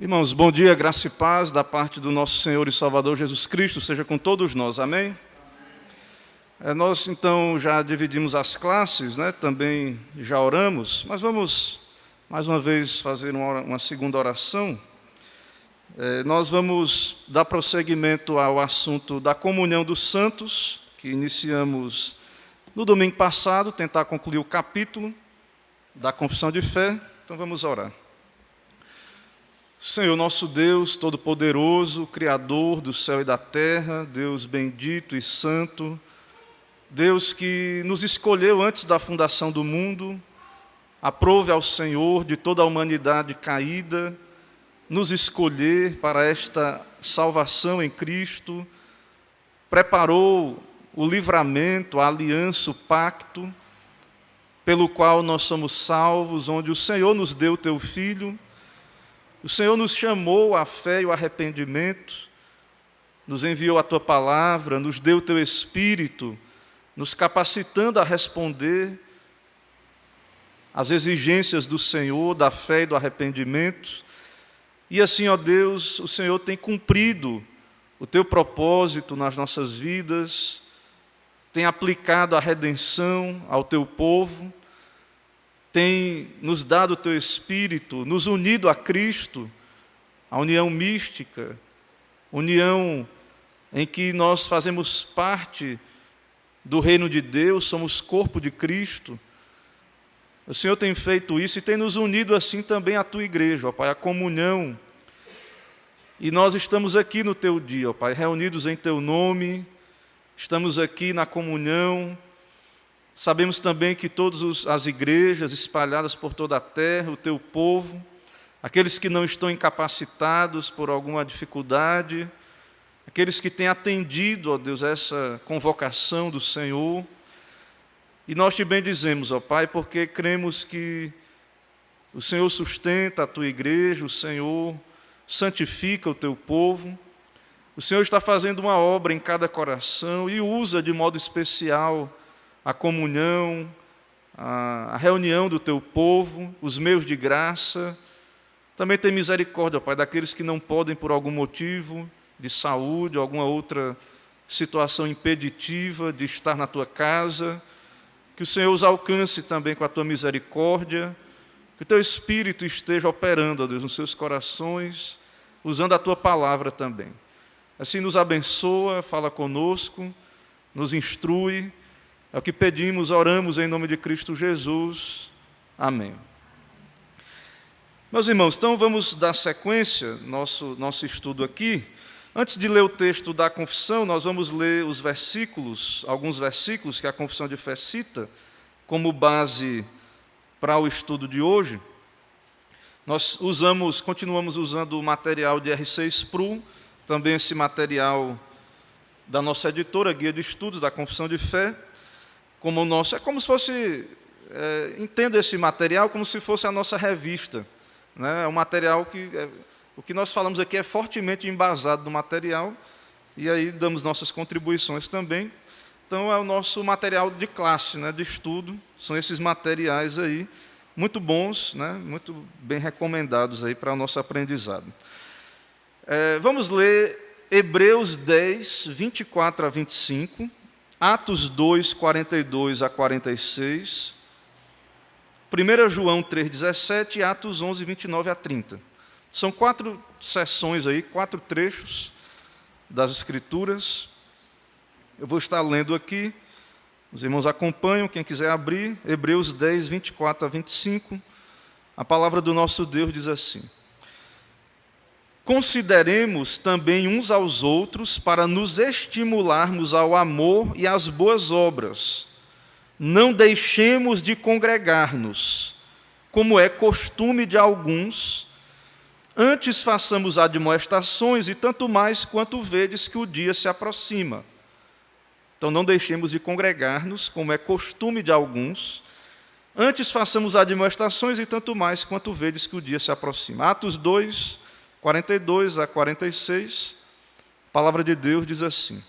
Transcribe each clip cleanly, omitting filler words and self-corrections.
Irmãos, bom dia, graça e paz da parte do nosso Senhor e Salvador Jesus Cristo, seja com todos nós, amém? Nós então já dividimos as classes, também já oramos, mas vamos mais uma vez fazer uma segunda oração. Nós vamos dar prosseguimento ao assunto da comunhão dos santos, que iniciamos no domingo passado, tentar concluir o capítulo da confissão de fé, então vamos orar. Senhor, nosso Deus Todo-Poderoso, Criador do céu e da terra, Deus bendito e santo, Deus que nos escolheu antes da fundação do mundo, aprove ao Senhor de toda a humanidade caída, nos escolher para esta salvação em Cristo, preparou o livramento, a aliança, o pacto, pelo qual nós somos salvos, onde o Senhor nos deu o Teu Filho. O Senhor nos chamou à fé e ao arrependimento, nos enviou a Tua palavra, nos deu o Teu Espírito, nos capacitando a responder às exigências do Senhor, da fé e do arrependimento. E assim, ó Deus, o Senhor tem cumprido o Teu propósito nas nossas vidas, tem aplicado a redenção ao Teu povo, tem nos dado o Teu Espírito, nos unido a Cristo, a união mística, união em que nós fazemos parte do reino de Deus, somos corpo de Cristo. O Senhor tem feito isso e tem nos unido assim também à Tua igreja, ó Pai, a comunhão. E nós estamos aqui no Teu dia, ó Pai, reunidos em Teu nome, estamos aqui na comunhão. Sabemos também que todas as igrejas espalhadas por toda a terra, o Teu povo, aqueles que não estão incapacitados por alguma dificuldade, aqueles que têm atendido, ó Deus, essa convocação do Senhor. E nós Te bendizemos, ó Pai, porque cremos que o Senhor sustenta a Tua igreja, o Senhor santifica o Teu povo, o Senhor está fazendo uma obra em cada coração e usa de modo especial a comunhão, a reunião do Teu povo, os meios de graça. Também tem misericórdia, ó Pai, daqueles que não podem por algum motivo de saúde, ou alguma outra situação impeditiva de estar na Tua casa. Que o Senhor os alcance também com a Tua misericórdia, que o Teu Espírito esteja operando, ó Deus, nos seus corações, usando a Tua palavra também. Assim nos abençoa, fala conosco, nos instrui. É o que pedimos, oramos em nome de Cristo Jesus. Amém. Meus irmãos, então vamos dar sequência ao nosso estudo aqui. Antes de ler o texto da confissão, nós vamos ler os versículos, alguns versículos que a confissão de fé cita, como base para o estudo de hoje. Nós continuamos usando o material de R6 Pro, também esse material da nossa editora, Guia de Estudos da Confissão de Fé, como o nosso, é como se fosse, entenda esse material como se fosse a nossa revista, né? É um material que, o que nós falamos aqui é fortemente embasado no material, e aí damos nossas contribuições também. Então é o nosso material de classe, de estudo, são esses materiais aí, muito bons, muito bem recomendados aí para o nosso aprendizado. Vamos ler Hebreus 10, 24 a 25, Atos 2, 42 a 46, 1 João 3, 17 e Atos 11, 29 a 30. São 4 sessões aí, 4 trechos das Escrituras. Eu vou estar lendo aqui, os irmãos acompanham, quem quiser abrir, Hebreus 10, 24 a 25. A palavra do nosso Deus diz assim: consideremos também uns aos outros para nos estimularmos ao amor e às boas obras. Não deixemos de congregar-nos, como é costume de alguns. Antes façamos admoestações, e tanto mais quanto vedes que o dia se aproxima. Então não deixemos de congregar-nos, como é costume de alguns. Antes façamos admoestações, e tanto mais quanto vedes que o dia se aproxima. Atos 2, 42 a 46, a palavra de Deus diz assim: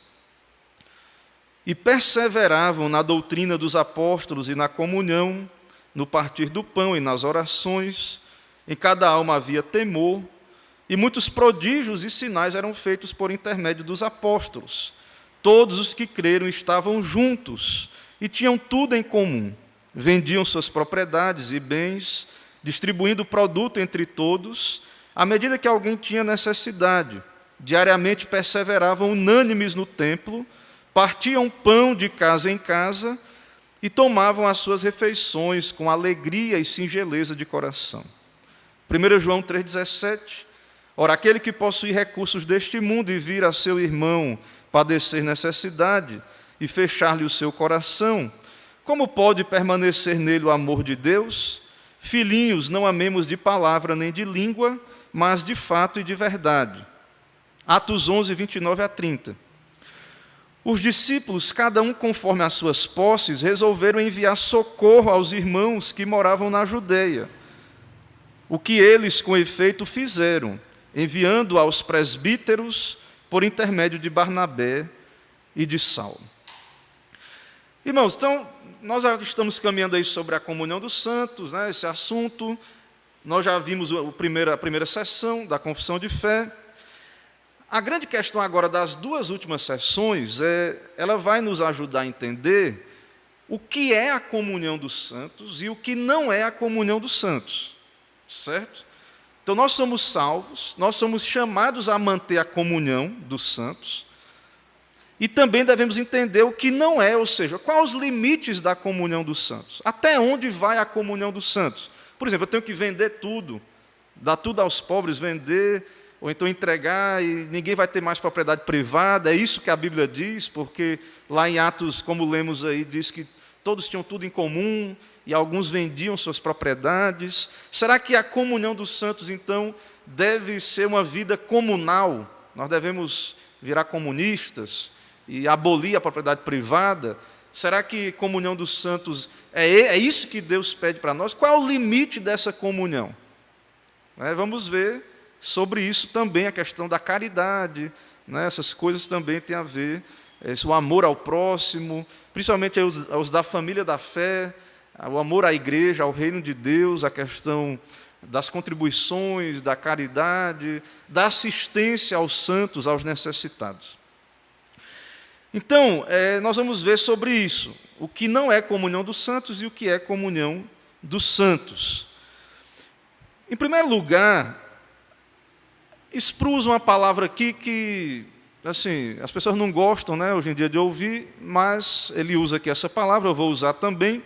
e perseveravam na doutrina dos apóstolos e na comunhão, no partir do pão e nas orações. Em cada alma havia temor, E muitos prodígios e sinais eram feitos por intermédio dos apóstolos. Todos os que creram estavam juntos e tinham tudo em comum. Vendiam suas propriedades e bens, distribuindo o produto entre todos, à medida que alguém tinha necessidade. Diariamente perseveravam unânimes no templo, partiam pão de casa em casa e tomavam as suas refeições com alegria e singeleza de coração. 1 João 3,17. Ora, aquele que possui recursos deste mundo e vir a seu irmão padecer necessidade e fechar-lhe o seu coração, como pode permanecer nele o amor de Deus? Filhinhos, não amemos de palavra nem de língua, mas de fato e de verdade. Atos 11, 29 a 30. Os discípulos, cada um conforme as suas posses, resolveram enviar socorro aos irmãos que moravam na Judeia. O que eles, com efeito, fizeram, enviando aos presbíteros por intermédio de Barnabé e de Saulo. Irmãos, então, nós já estamos caminhando aí sobre a comunhão dos santos, né, esse assunto. Nós já vimos a primeira sessão da confissão de fé. A grande questão agora das duas últimas sessões, ela vai nos ajudar a entender o que é a comunhão dos santos e o que não é a comunhão dos santos, certo? Então, nós somos salvos, nós somos chamados a manter a comunhão dos santos, e também devemos entender o que não é, ou seja, quais os limites da comunhão dos santos, até onde vai a comunhão dos santos. Por exemplo, eu tenho que vender tudo, dar tudo aos pobres, vender, ou então entregar, e ninguém vai ter mais propriedade privada, é isso que a Bíblia diz, porque lá em Atos, como lemos aí, diz que todos tinham tudo em comum, e alguns vendiam suas propriedades. Será que a comunhão dos santos, então, deve ser uma vida comunal? Nós devemos virar comunistas e abolir a propriedade privada? Será que comunhão dos santos é isso que Deus pede para nós? Qual é o limite dessa comunhão? Vamos ver sobre isso também, a questão da caridade, né? Essas coisas também têm a ver, o amor ao próximo, principalmente aos da família da fé, o amor à igreja, ao reino de Deus, a questão das contribuições, da caridade, da assistência aos santos, aos necessitados. Então, nós vamos ver sobre isso, o que não é comunhão dos santos e o que é comunhão dos santos. Em primeiro lugar, Spru usa uma palavra aqui que, assim, as pessoas não gostam, né, hoje em dia de ouvir, mas ele usa aqui essa palavra, eu vou usar também.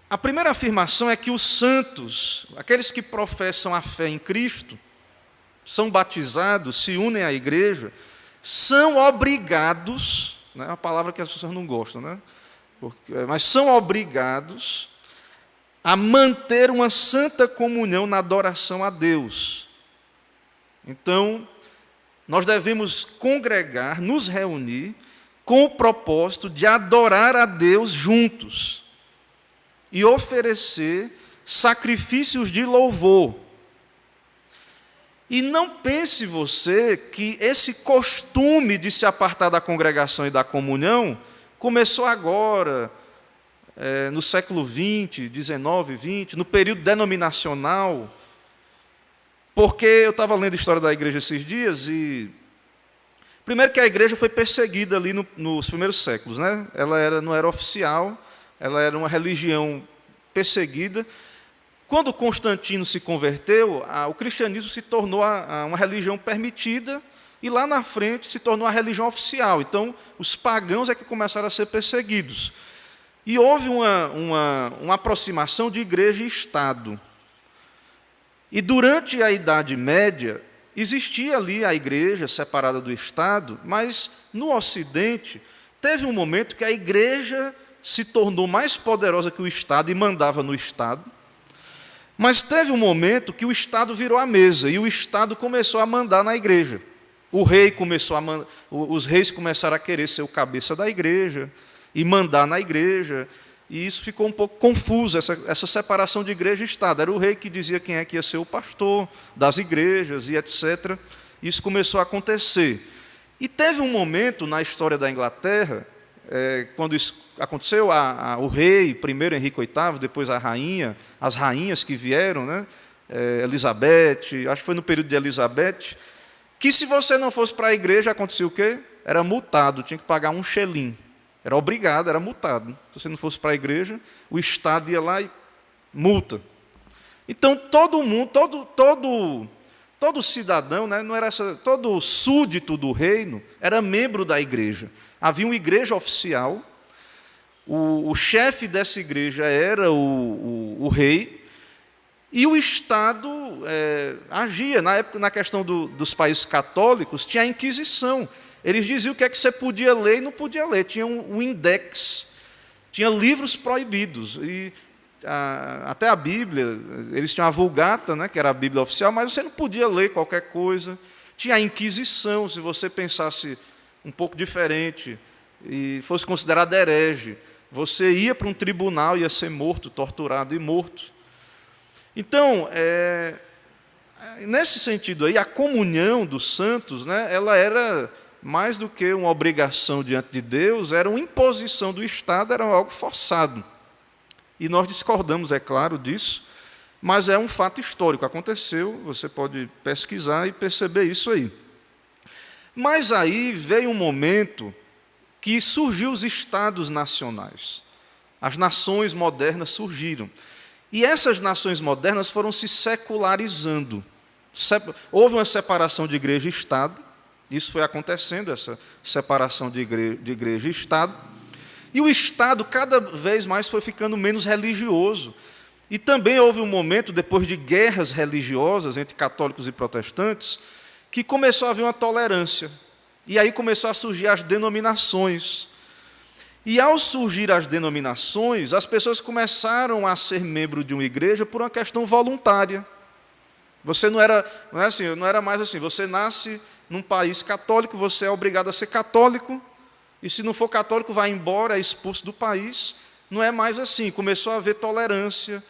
A primeira afirmação é que os santos, aqueles que professam a fé em Cristo, são batizados, se unem à igreja, são obrigados, né, é uma palavra que as pessoas não gostam, né, mas são obrigados a manter uma santa comunhão na adoração a Deus. Então, nós devemos congregar, nos reunir, com o propósito de adorar a Deus juntos e oferecer sacrifícios de louvor. E não pense você que esse costume de se apartar da congregação e da comunhão começou agora, no século XX, XIX, XX, no período denominacional, porque eu estava lendo a história da igreja esses dias e primeiro que a igreja foi perseguida ali nos primeiros séculos, né? Ela não era oficial, ela era uma religião perseguida. Quando Constantino se converteu, o cristianismo se tornou uma religião permitida e lá na frente se tornou a religião oficial. Então, os pagãos é que começaram a ser perseguidos. E houve uma aproximação de igreja e Estado. E durante a Idade Média, existia ali a igreja separada do Estado, mas no Ocidente teve um momento que a igreja se tornou mais poderosa que o Estado e mandava no Estado, mas teve um momento que o Estado virou a mesa e o Estado começou a mandar na igreja. Os reis começaram a querer ser o cabeça da igreja e mandar na igreja, e isso ficou um pouco confuso, essa separação de igreja e Estado. Era o rei que dizia quem é que ia ser o pastor das igrejas e etc. Isso começou a acontecer. E teve um momento na história da Inglaterra, quando isso aconteceu, o rei, primeiro Henrique VIII, depois a rainha, as rainhas que vieram, né? Elizabeth, acho que foi no período de Elizabeth, que se você não fosse para a igreja, acontecia o quê? Era multado, tinha que pagar um shelim. Era obrigado, era multado. Se você não fosse para a igreja, o Estado ia lá e multa. Então, todo mundo, todo cidadão, né, não era todo súdito do reino, era membro da igreja. Havia uma igreja oficial, o chefe dessa igreja era o rei, e o Estado agia. Na época, na questão dos países católicos, tinha a Inquisição. Eles diziam o que é que você podia ler e não podia ler. Tinha um index, tinha livros proibidos. E até a Bíblia, eles tinham a Vulgata, né, que era a Bíblia oficial, mas você não podia ler qualquer coisa. Tinha a Inquisição, se você pensasse um pouco diferente e fosse considerado herege, você ia para um tribunal, ia ser morto, torturado e morto. Então, nesse sentido aí, a comunhão dos santos, né, ela era mais do que uma obrigação diante de Deus, era uma imposição do Estado, era algo forçado. E nós discordamos, é claro, disso, mas é um fato histórico, aconteceu, você pode pesquisar e perceber isso aí. Mas aí veio um momento que surgiu os Estados nacionais. As nações modernas surgiram. E essas nações modernas foram se secularizando. Houve uma separação de igreja e Estado, isso foi acontecendo, essa separação de igreja e Estado, e o Estado cada vez mais foi ficando menos religioso. E também houve um momento, depois de guerras religiosas entre católicos e protestantes, que começou a haver uma tolerância. E aí começou a surgir as denominações. E ao surgir as denominações, as pessoas começaram a ser membro de uma igreja por uma questão voluntária. Você não era mais assim, você nasce num país católico, você é obrigado a ser católico, e se não for católico, vai embora, é expulso do país. Não é mais assim, começou a haver tolerância.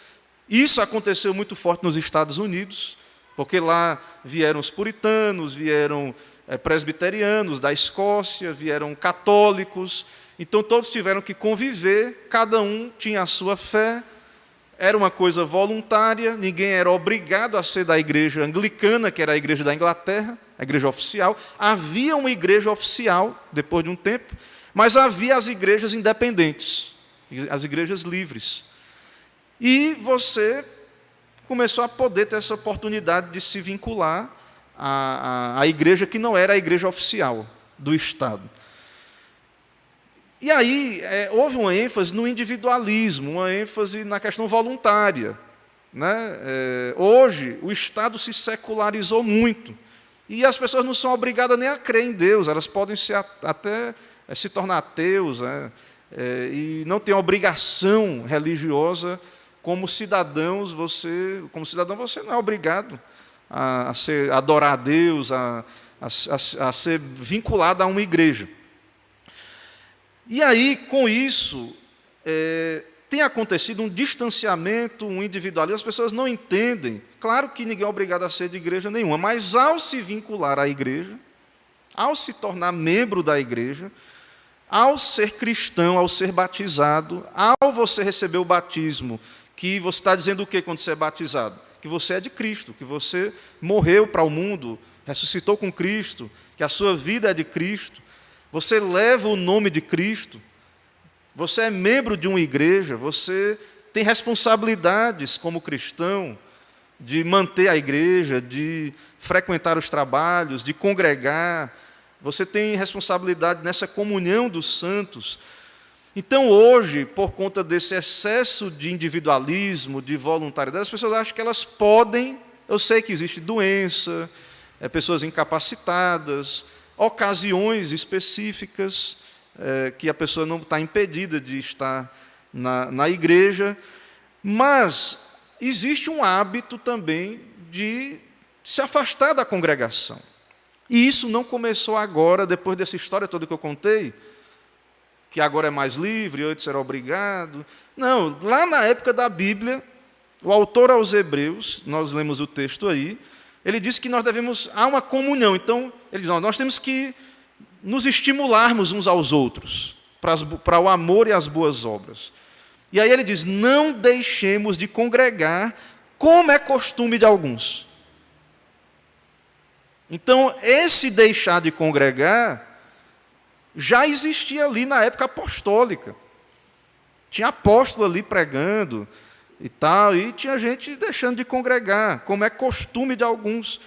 Isso aconteceu muito forte nos Estados Unidos, porque lá vieram os puritanos, vieram presbiterianos da Escócia, vieram católicos. Então, todos tiveram que conviver, cada um tinha a sua fé, era uma coisa voluntária, ninguém era obrigado a ser da igreja anglicana, que era a igreja da Inglaterra, a igreja oficial. Havia uma igreja oficial, depois de um tempo, mas havia as igrejas independentes, as igrejas livres. E você começou a poder ter essa oportunidade de se vincular à igreja que não era a igreja oficial do Estado. E aí houve uma ênfase no individualismo, uma ênfase na questão voluntária. Né? Hoje, o Estado se secularizou muito. E as pessoas não são obrigadas nem a crer em Deus, elas podem até se tornar ateus, né? E não tem obrigação religiosa. Como cidadão, você não é obrigado a adorar a Deus, a ser vinculado a uma igreja. E aí, com isso, tem acontecido um distanciamento, um individualismo, as pessoas não entendem. Claro que ninguém é obrigado a ser de igreja nenhuma, mas ao se vincular à igreja, ao se tornar membro da igreja, ao ser cristão, ao ser batizado, ao você receber o batismo, que você está dizendo o quê quando você é batizado? Que você é de Cristo, que você morreu para o mundo, ressuscitou com Cristo, que a sua vida é de Cristo. Você leva o nome de Cristo, você é membro de uma igreja, você tem responsabilidades como cristão de manter a igreja, de frequentar os trabalhos, de congregar, você tem responsabilidade nessa comunhão dos santos. Então, hoje, por conta desse excesso de individualismo, de voluntariedade, as pessoas acham que elas podem, eu sei que existe doença, pessoas incapacitadas, ocasiões específicas que a pessoa não está impedida de estar na igreja, mas existe um hábito também de se afastar da congregação. E isso não começou agora, depois dessa história toda que eu contei, que agora é mais livre, antes era obrigado. Não, lá na época da Bíblia, o autor aos Hebreus, nós lemos o texto aí, ele diz que nós devemos, há uma comunhão. Então, ele diz, nós temos que nos estimularmos uns aos outros, para o amor e as boas obras. E aí ele diz, não deixemos de congregar, como é costume de alguns. Então, esse deixar de congregar já existia ali na época apostólica. Tinha apóstolo ali pregando e tal, e tinha gente deixando de congregar, como é costume de alguns.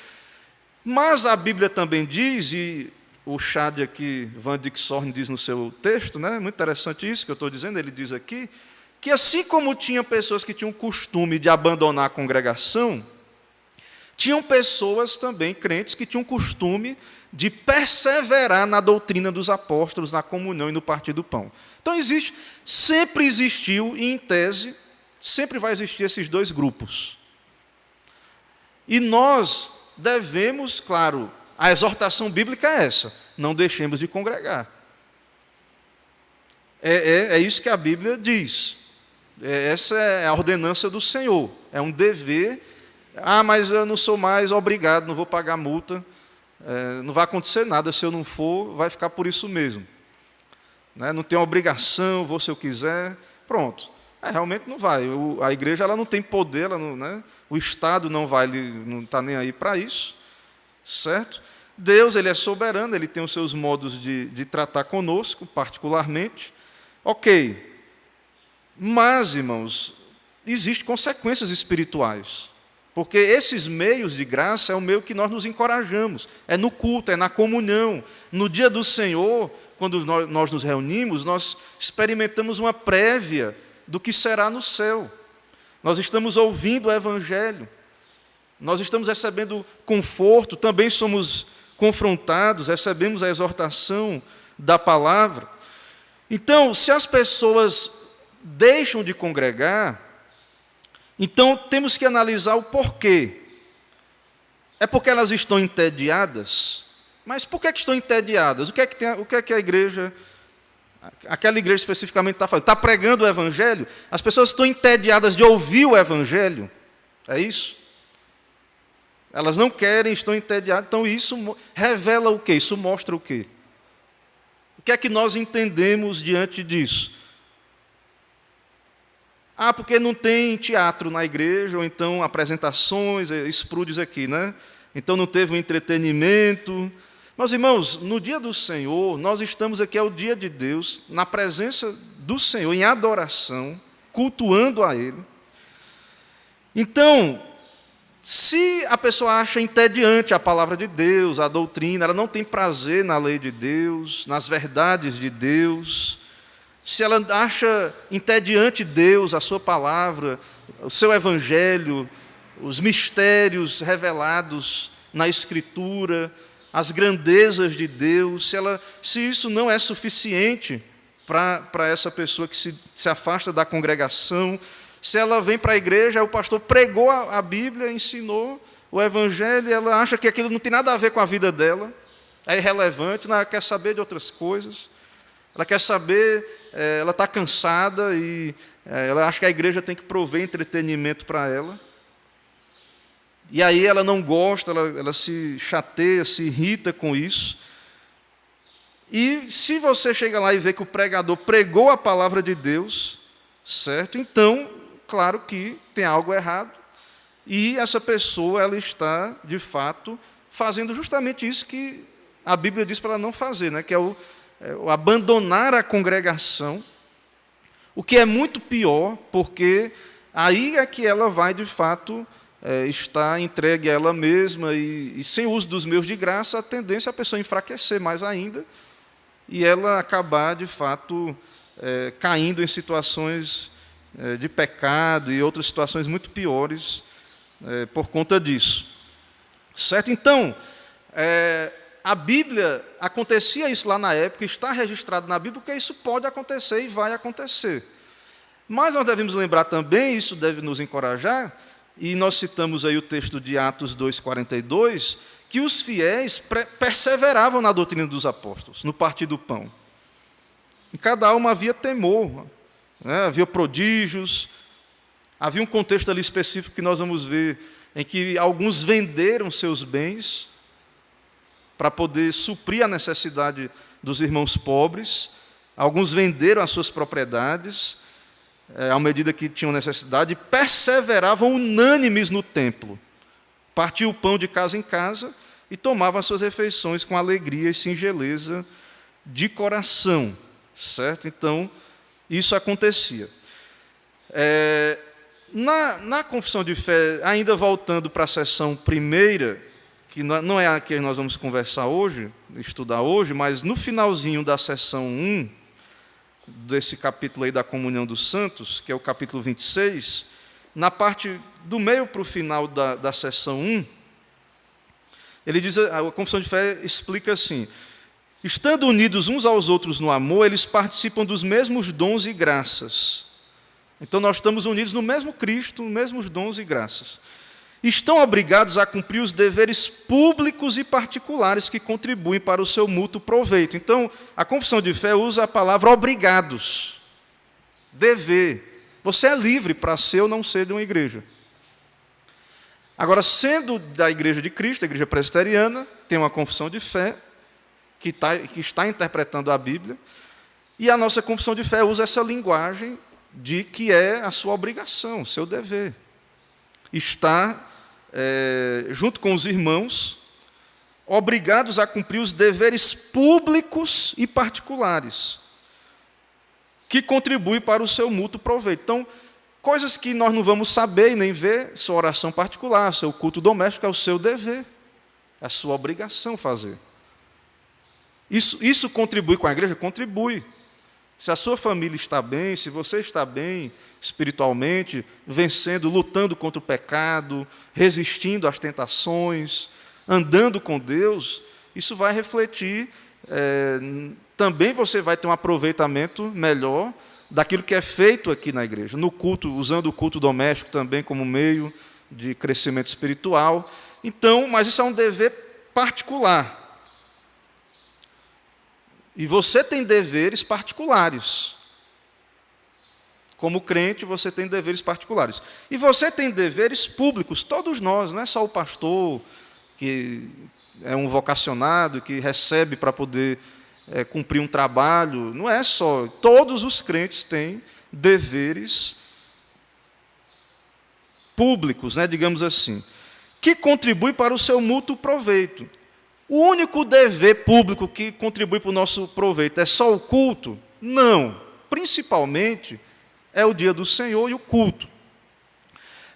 Mas a Bíblia também diz, e o Chad aqui, Van Dixorn diz no seu texto, né, muito interessante isso que eu estou dizendo, ele diz aqui, que assim como tinha pessoas que tinham o costume de abandonar a congregação, tinham pessoas também, crentes, que tinham o costume de perseverar na doutrina dos apóstolos, na comunhão e no partir do pão. Então, sempre existiu, e em tese, sempre vai existir esses dois grupos. E nós devemos, claro, a exortação bíblica é essa, não deixemos de congregar. É isso que a Bíblia diz. Essa é a ordenança do Senhor, é um dever. Mas eu não sou mais obrigado, não vou pagar multa, não vai acontecer nada se eu não for, vai ficar por isso mesmo. Não tenho obrigação, vou se eu quiser, pronto. Realmente não vai. A igreja ela não tem poder, o Estado não está nem aí para isso, certo? Deus ele é soberano, ele tem os seus modos de tratar conosco, particularmente. Ok. Mas, irmãos, existem consequências espirituais. Porque esses meios de graça é o meio que nós nos encorajamos. É no culto, é na comunhão. No dia do Senhor, quando nós nos reunimos, nós experimentamos uma prévia do que será no céu. Nós estamos ouvindo o Evangelho. Nós estamos recebendo conforto, também somos confrontados, recebemos a exortação da palavra. Então, se as pessoas deixam de congregar, então, temos que analisar o porquê. É porque elas estão entediadas? Mas por que estão entediadas? O que é que a igreja, aquela igreja especificamente está fazendo? Está pregando o Evangelho? As pessoas estão entediadas de ouvir o Evangelho? É isso? Elas não querem, estão entediadas. Então, isso revela o quê? Isso mostra o quê? O que é que nós entendemos diante disso? Porque não tem teatro na igreja, ou então apresentações, espúdios aqui, né? Então não teve um entretenimento. Mas, irmãos, no dia do Senhor, nós estamos aqui, é o dia de Deus, na presença do Senhor, em adoração, cultuando a Ele. Então, se a pessoa acha entediante a palavra de Deus, a doutrina, ela não tem prazer na lei de Deus, nas verdades de Deus, se ela acha entediante Deus, a sua palavra, o seu evangelho, os mistérios revelados na Escritura, as grandezas de Deus, se isso não é suficiente para essa pessoa que se afasta da congregação, se ela vem para a igreja, o pastor pregou a Bíblia, ensinou o evangelho, e ela acha que aquilo não tem nada a ver com a vida dela, é irrelevante, ela quer saber de outras coisas. Ela quer saber, ela está cansada e ela acha que a igreja tem que prover entretenimento para ela. E aí ela não gosta, ela se chateia, se irrita com isso. E se você chega lá e vê que o pregador pregou a palavra de Deus, certo? Então, claro que tem algo errado. E essa pessoa ela está, de fato, fazendo justamente isso que a Bíblia diz para ela não fazer, né? Que é o abandonar a congregação, o que é muito pior, porque aí é que ela vai, de fato, estar entregue a ela mesma, e sem o uso dos meios de graça, a tendência é a pessoa enfraquecer mais ainda, e ela acabar, de fato, caindo em situações de pecado e outras situações muito piores por conta disso. Certo? Então, a Bíblia, acontecia isso lá na época, está registrado na Bíblia, porque isso pode acontecer e vai acontecer. Mas nós devemos lembrar também, isso deve nos encorajar, e nós citamos aí o texto de Atos 2,42, que os fiéis perseveravam na doutrina dos apóstolos, no partir do pão. Em cada alma havia temor, né? Havia prodígios, havia um contexto ali específico que nós vamos ver, em que alguns venderam seus bens para poder suprir a necessidade dos irmãos pobres, alguns venderam as suas propriedades, à medida que tinham necessidade, perseveravam unânimes no templo. Partiam o pão de casa em casa e tomavam as suas refeições com alegria e singeleza de coração. Certo? Então, isso acontecia. Na confissão de fé, ainda voltando para a sessão primeira, que não é a que nós vamos conversar hoje, estudar hoje, mas no finalzinho da sessão 1, desse capítulo aí da comunhão dos santos, que é o capítulo 26, na parte do meio para o final da sessão 1, ele diz, a confissão de fé explica assim: estando unidos uns aos outros no amor, eles participam dos mesmos dons e graças. Então, nós estamos unidos no mesmo Cristo, nos mesmos dons e graças. Estão obrigados a cumprir os deveres públicos e particulares que contribuem para o seu mútuo proveito. Então, a confissão de fé usa a palavra obrigados. Dever. Você é livre para ser ou não ser de uma igreja. Agora, sendo da igreja de Cristo, a igreja presbiteriana, tem uma confissão de fé, que está interpretando a Bíblia, e a nossa confissão de fé usa essa linguagem de que é a sua obrigação, o seu dever. Está, junto com os irmãos, obrigados a cumprir os deveres públicos e particulares, que contribuem para o seu mútuo proveito. Então, coisas que nós não vamos saber e nem ver, sua oração particular, seu culto doméstico, é o seu dever, é a sua obrigação fazer. Isso contribui com a igreja? Contribui. Se a sua família está bem, se você está bem espiritualmente, vencendo, lutando contra o pecado, resistindo às tentações, andando com Deus, isso vai refletir, também você vai ter um aproveitamento melhor daquilo que é feito aqui na igreja, no culto, usando o culto doméstico também como meio de crescimento espiritual. Então, mas isso é um dever particular. E você tem deveres particulares. Como crente, você tem deveres particulares. E você tem deveres públicos, todos nós, não é só o pastor, que é um vocacionado, que recebe para poder cumprir um trabalho. Não é só. Todos os crentes têm deveres públicos, né, digamos assim, que contribuem para o seu mútuo proveito. O único dever público que contribui para o nosso proveito é só o culto? Não. Principalmente é o dia do Senhor e o culto.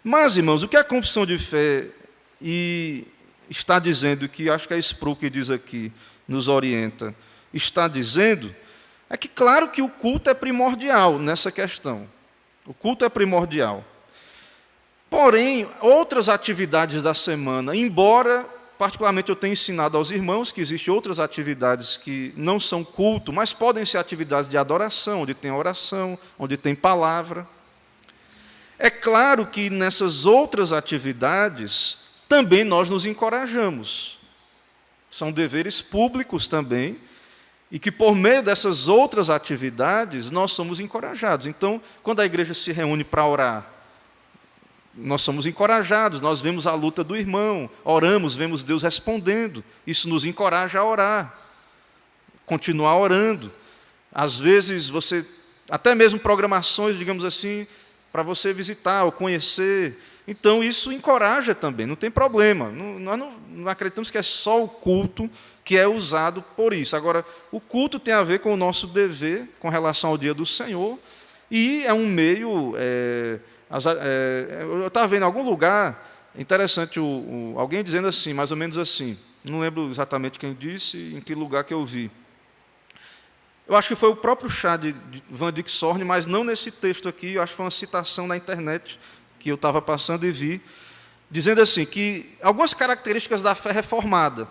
Mas, irmãos, o que a confissão de fé está dizendo, que acho que é Sproul que diz aqui, nos orienta, está dizendo, é que claro que o culto é primordial nessa questão. O culto é primordial. Porém, outras atividades da semana, embora particularmente eu tenho ensinado aos irmãos que existem outras atividades que não são culto, mas podem ser atividades de adoração, onde tem oração, onde tem palavra. É claro que nessas outras atividades também nós nos encorajamos. São deveres públicos também, e que por meio dessas outras atividades nós somos encorajados. Então, quando a igreja se reúne para orar, nós somos encorajados, nós vemos a luta do irmão, oramos, vemos Deus respondendo, isso nos encoraja a orar, continuar orando. Às vezes, até mesmo programações, digamos assim, para você visitar ou conhecer, então isso encoraja também, não tem problema. Nós não acreditamos que é só o culto que é usado por isso. Agora, o culto tem a ver com o nosso dever, com relação ao dia do Senhor, e é um meio... eu estava vendo em algum lugar, interessante, alguém dizendo assim, mais ou menos assim, não lembro exatamente quem disse, em que lugar que eu vi. Eu acho que foi o próprio chá de Van Dyck Sorn, mas não nesse texto aqui, eu acho que foi uma citação na internet, que eu estava passando e vi, dizendo assim, que algumas características da fé reformada.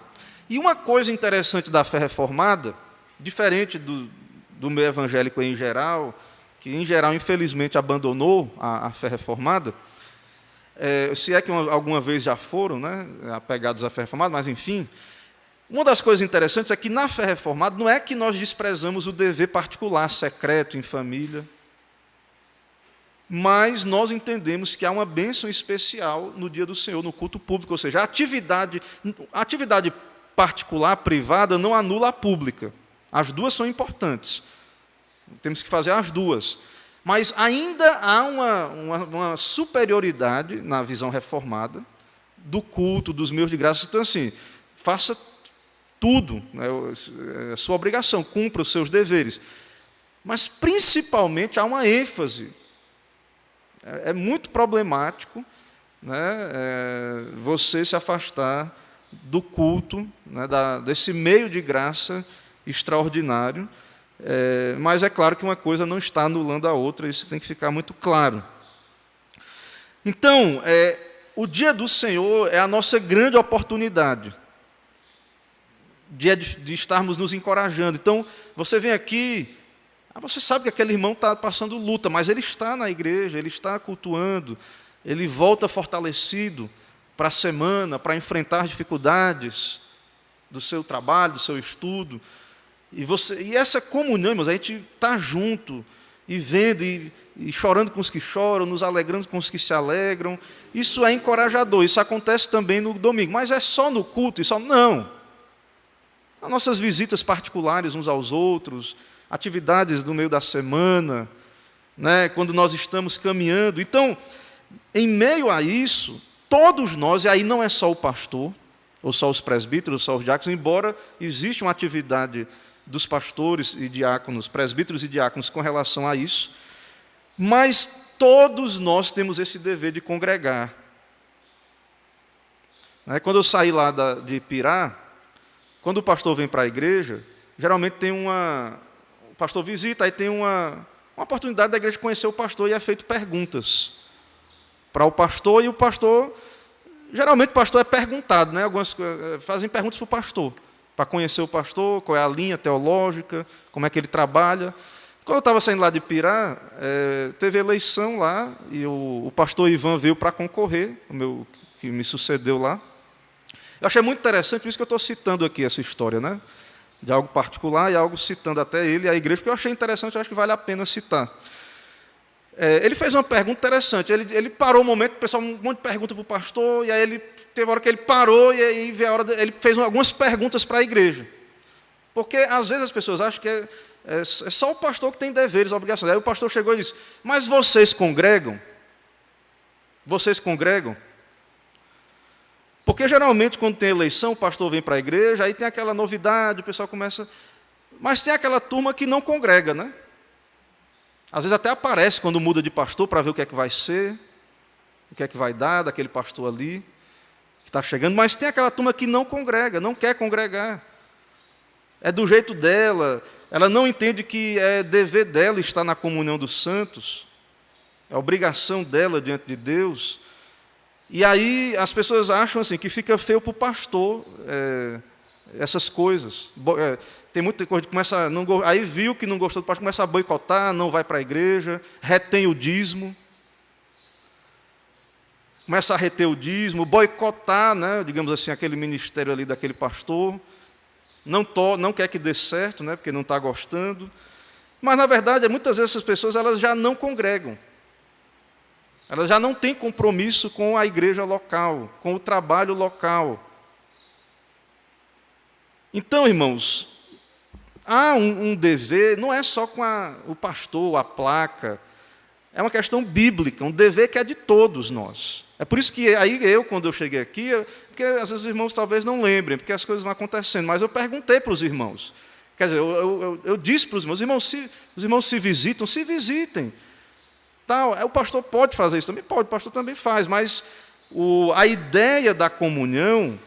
E uma coisa interessante da fé reformada, diferente do meio evangélico em geral, que, em geral, infelizmente, abandonou a fé reformada, se é que alguma vez já foram, né, apegados à fé reformada, mas, enfim, uma das coisas interessantes é que, na fé reformada, não é que nós desprezamos o dever particular, secreto, em família, mas nós entendemos que há uma bênção especial no dia do Senhor, no culto público, ou seja, a atividade particular, privada, não anula a pública. As duas são importantes. Temos que fazer as duas. Mas ainda há uma superioridade na visão reformada do culto, dos meios de graça. Então, assim, faça tudo, né, é sua obrigação, cumpra os seus deveres. Mas, principalmente, há uma ênfase. É muito problemático, né, você se afastar do culto, né, desse meio de graça extraordinário. Mas é claro que uma coisa não está anulando a outra, isso tem que ficar muito claro. Então, o dia do Senhor é a nossa grande oportunidade de estarmos nos encorajando. Então, você vem aqui, você sabe que aquele irmão está passando luta, mas ele está na igreja, ele está cultuando, ele volta fortalecido para a semana, para enfrentar as dificuldades do seu trabalho, do seu estudo. E essa comunhão, irmãos, a gente está junto, e vendo, e chorando com os que choram, nos alegrando com os que se alegram. Isso é encorajador, isso acontece também no domingo. Mas é só no culto? Não. As nossas visitas particulares uns aos outros, atividades no meio da semana, né, quando nós estamos caminhando. Então, em meio a isso, todos nós, e aí não é só o pastor, ou só os presbíteros, ou só os diáconos, embora exista uma atividade dos pastores e diáconos, presbíteros e diáconos com relação a isso, mas todos nós temos esse dever de congregar. Quando eu saí lá de Pirá, quando o pastor vem para a igreja, geralmente tem o pastor visita, aí tem uma oportunidade da igreja conhecer o pastor e é feito perguntas para o pastor, e o pastor, geralmente o pastor é perguntado, né? Algumas fazem perguntas para o pastor, para conhecer o pastor, qual é a linha teológica, como é que ele trabalha. Quando eu estava saindo lá de Pirá, teve eleição lá, e o pastor Ivan veio para concorrer, que me sucedeu lá. Eu achei muito interessante, por isso que eu estou citando aqui essa história, né? De algo particular e algo citando até ele e a igreja, porque eu achei interessante, eu acho que vale a pena citar. Ele fez uma pergunta interessante, ele parou um momento, o pessoal um monte de pergunta para o pastor, e aí teve a hora que ele parou, e aí veio a hora ele fez algumas perguntas para a igreja. Porque, às vezes, as pessoas acham que é só o pastor que tem deveres, obrigações. Aí o pastor chegou e disse, mas vocês congregam? Vocês congregam? Porque, geralmente, quando tem eleição, o pastor vem para a igreja, aí tem aquela novidade, o pessoal começa... Mas tem aquela turma que não congrega, né? Às vezes até aparece quando muda de pastor para ver o que é que vai ser, o que é que vai dar daquele pastor ali, que está chegando, mas tem aquela turma que não congrega, não quer congregar. É do jeito dela, ela não entende que é dever dela estar na comunhão dos santos, é obrigação dela diante de Deus. E aí as pessoas acham assim, que fica feio para o pastor essas coisas. Tem muita coisa que começa aí viu que não gostou do pastor, começa a boicotar, não vai para a igreja, retém o dízimo. Começa a reter o dízimo, boicotar, né, digamos assim, aquele ministério ali daquele pastor. Não quer que dê certo, né, porque não está gostando. Mas, na verdade, muitas vezes essas pessoas elas já não congregam. Elas já não têm compromisso com a igreja local, com o trabalho local. Então, irmãos, há um dever, não é só com o pastor, a placa, é uma questão bíblica, um dever que é de todos nós. É por isso que aí quando eu cheguei aqui, porque às vezes os irmãos talvez não lembrem, porque as coisas vão acontecendo, mas eu perguntei para os irmãos. Quer dizer, eu disse para os irmãos, os irmãos se visitem. O pastor pode fazer isso também? Pode, o pastor também faz, mas a ideia da comunhão,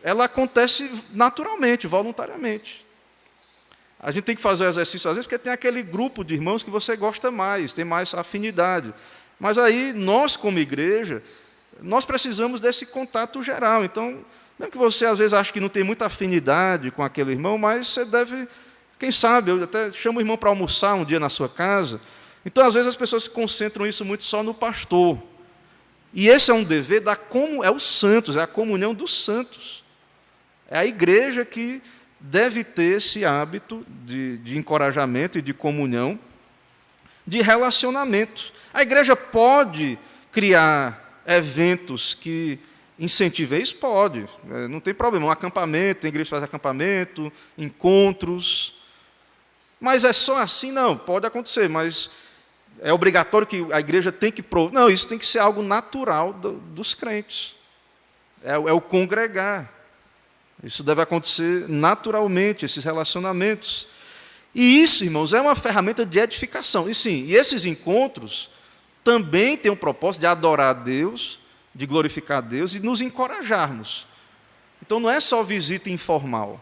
ela acontece naturalmente, voluntariamente. A gente tem que fazer o exercício, às vezes, porque tem aquele grupo de irmãos que você gosta mais, tem mais afinidade. Mas aí, nós, como igreja, nós precisamos desse contato geral. Então, mesmo que você, às vezes, ache que não tem muita afinidade com aquele irmão, mas você deve, quem sabe, eu até chamo o irmão para almoçar um dia na sua casa. Então, às vezes, as pessoas se concentram isso muito só no pastor. E esse é um dever é os santos, é a comunhão dos santos. É a igreja que deve ter esse hábito de encorajamento e de comunhão, de relacionamento. A igreja pode criar eventos que incentivem isso? Pode, não tem problema. Um acampamento, a igreja faz acampamento, encontros. Mas é só assim? Não, pode acontecer, mas é obrigatório que a igreja tem que prover. Não, isso tem que ser algo natural dos crentes. É o congregar. Isso deve acontecer naturalmente, esses relacionamentos. E isso, irmãos, é uma ferramenta de edificação. E sim, e esses encontros também têm o propósito de adorar a Deus, de glorificar a Deus e nos encorajarmos. Então não é só visita informal.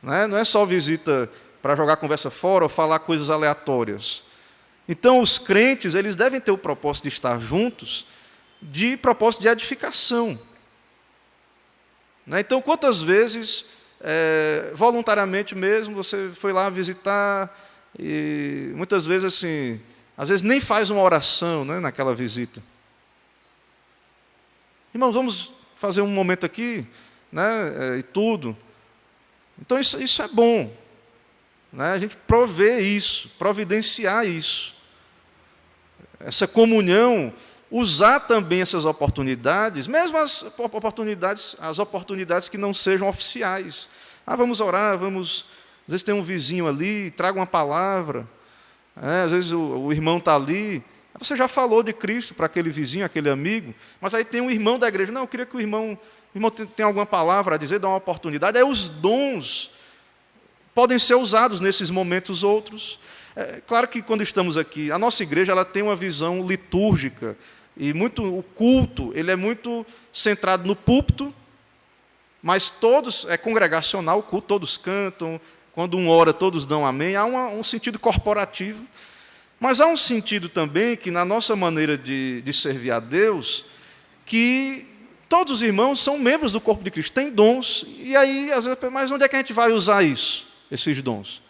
Não é só visita para jogar a conversa fora ou falar coisas aleatórias. Então os crentes, eles devem ter o propósito de estar juntos, de propósito de edificação. Então, quantas vezes, voluntariamente mesmo, você foi lá visitar e muitas vezes, assim, às vezes nem faz uma oração, né, naquela visita. Irmãos, vamos fazer um momento aqui, né, e tudo. Então, isso é bom. Né, a gente prover isso, providenciar isso. Essa comunhão, usar também essas oportunidades, mesmo as oportunidades que não sejam oficiais. Vamos orar, às vezes tem um vizinho ali, traga uma palavra, às vezes o irmão está ali, você já falou de Cristo para aquele vizinho, aquele amigo, mas aí tem um irmão da igreja, não, eu queria que o irmão tenha alguma palavra a dizer, dá uma oportunidade. Aí os dons podem ser usados nesses momentos outros. Claro que quando estamos aqui, a nossa igreja ela tem uma visão litúrgica, e o culto ele é muito centrado no púlpito, mas é congregacional o culto, todos cantam, quando um ora, todos dão amém, há um sentido corporativo, mas há um sentido também que na nossa maneira de servir a Deus, que todos os irmãos são membros do corpo de Cristo, têm dons, e aí, às vezes, mas onde é que a gente vai usar esses dons?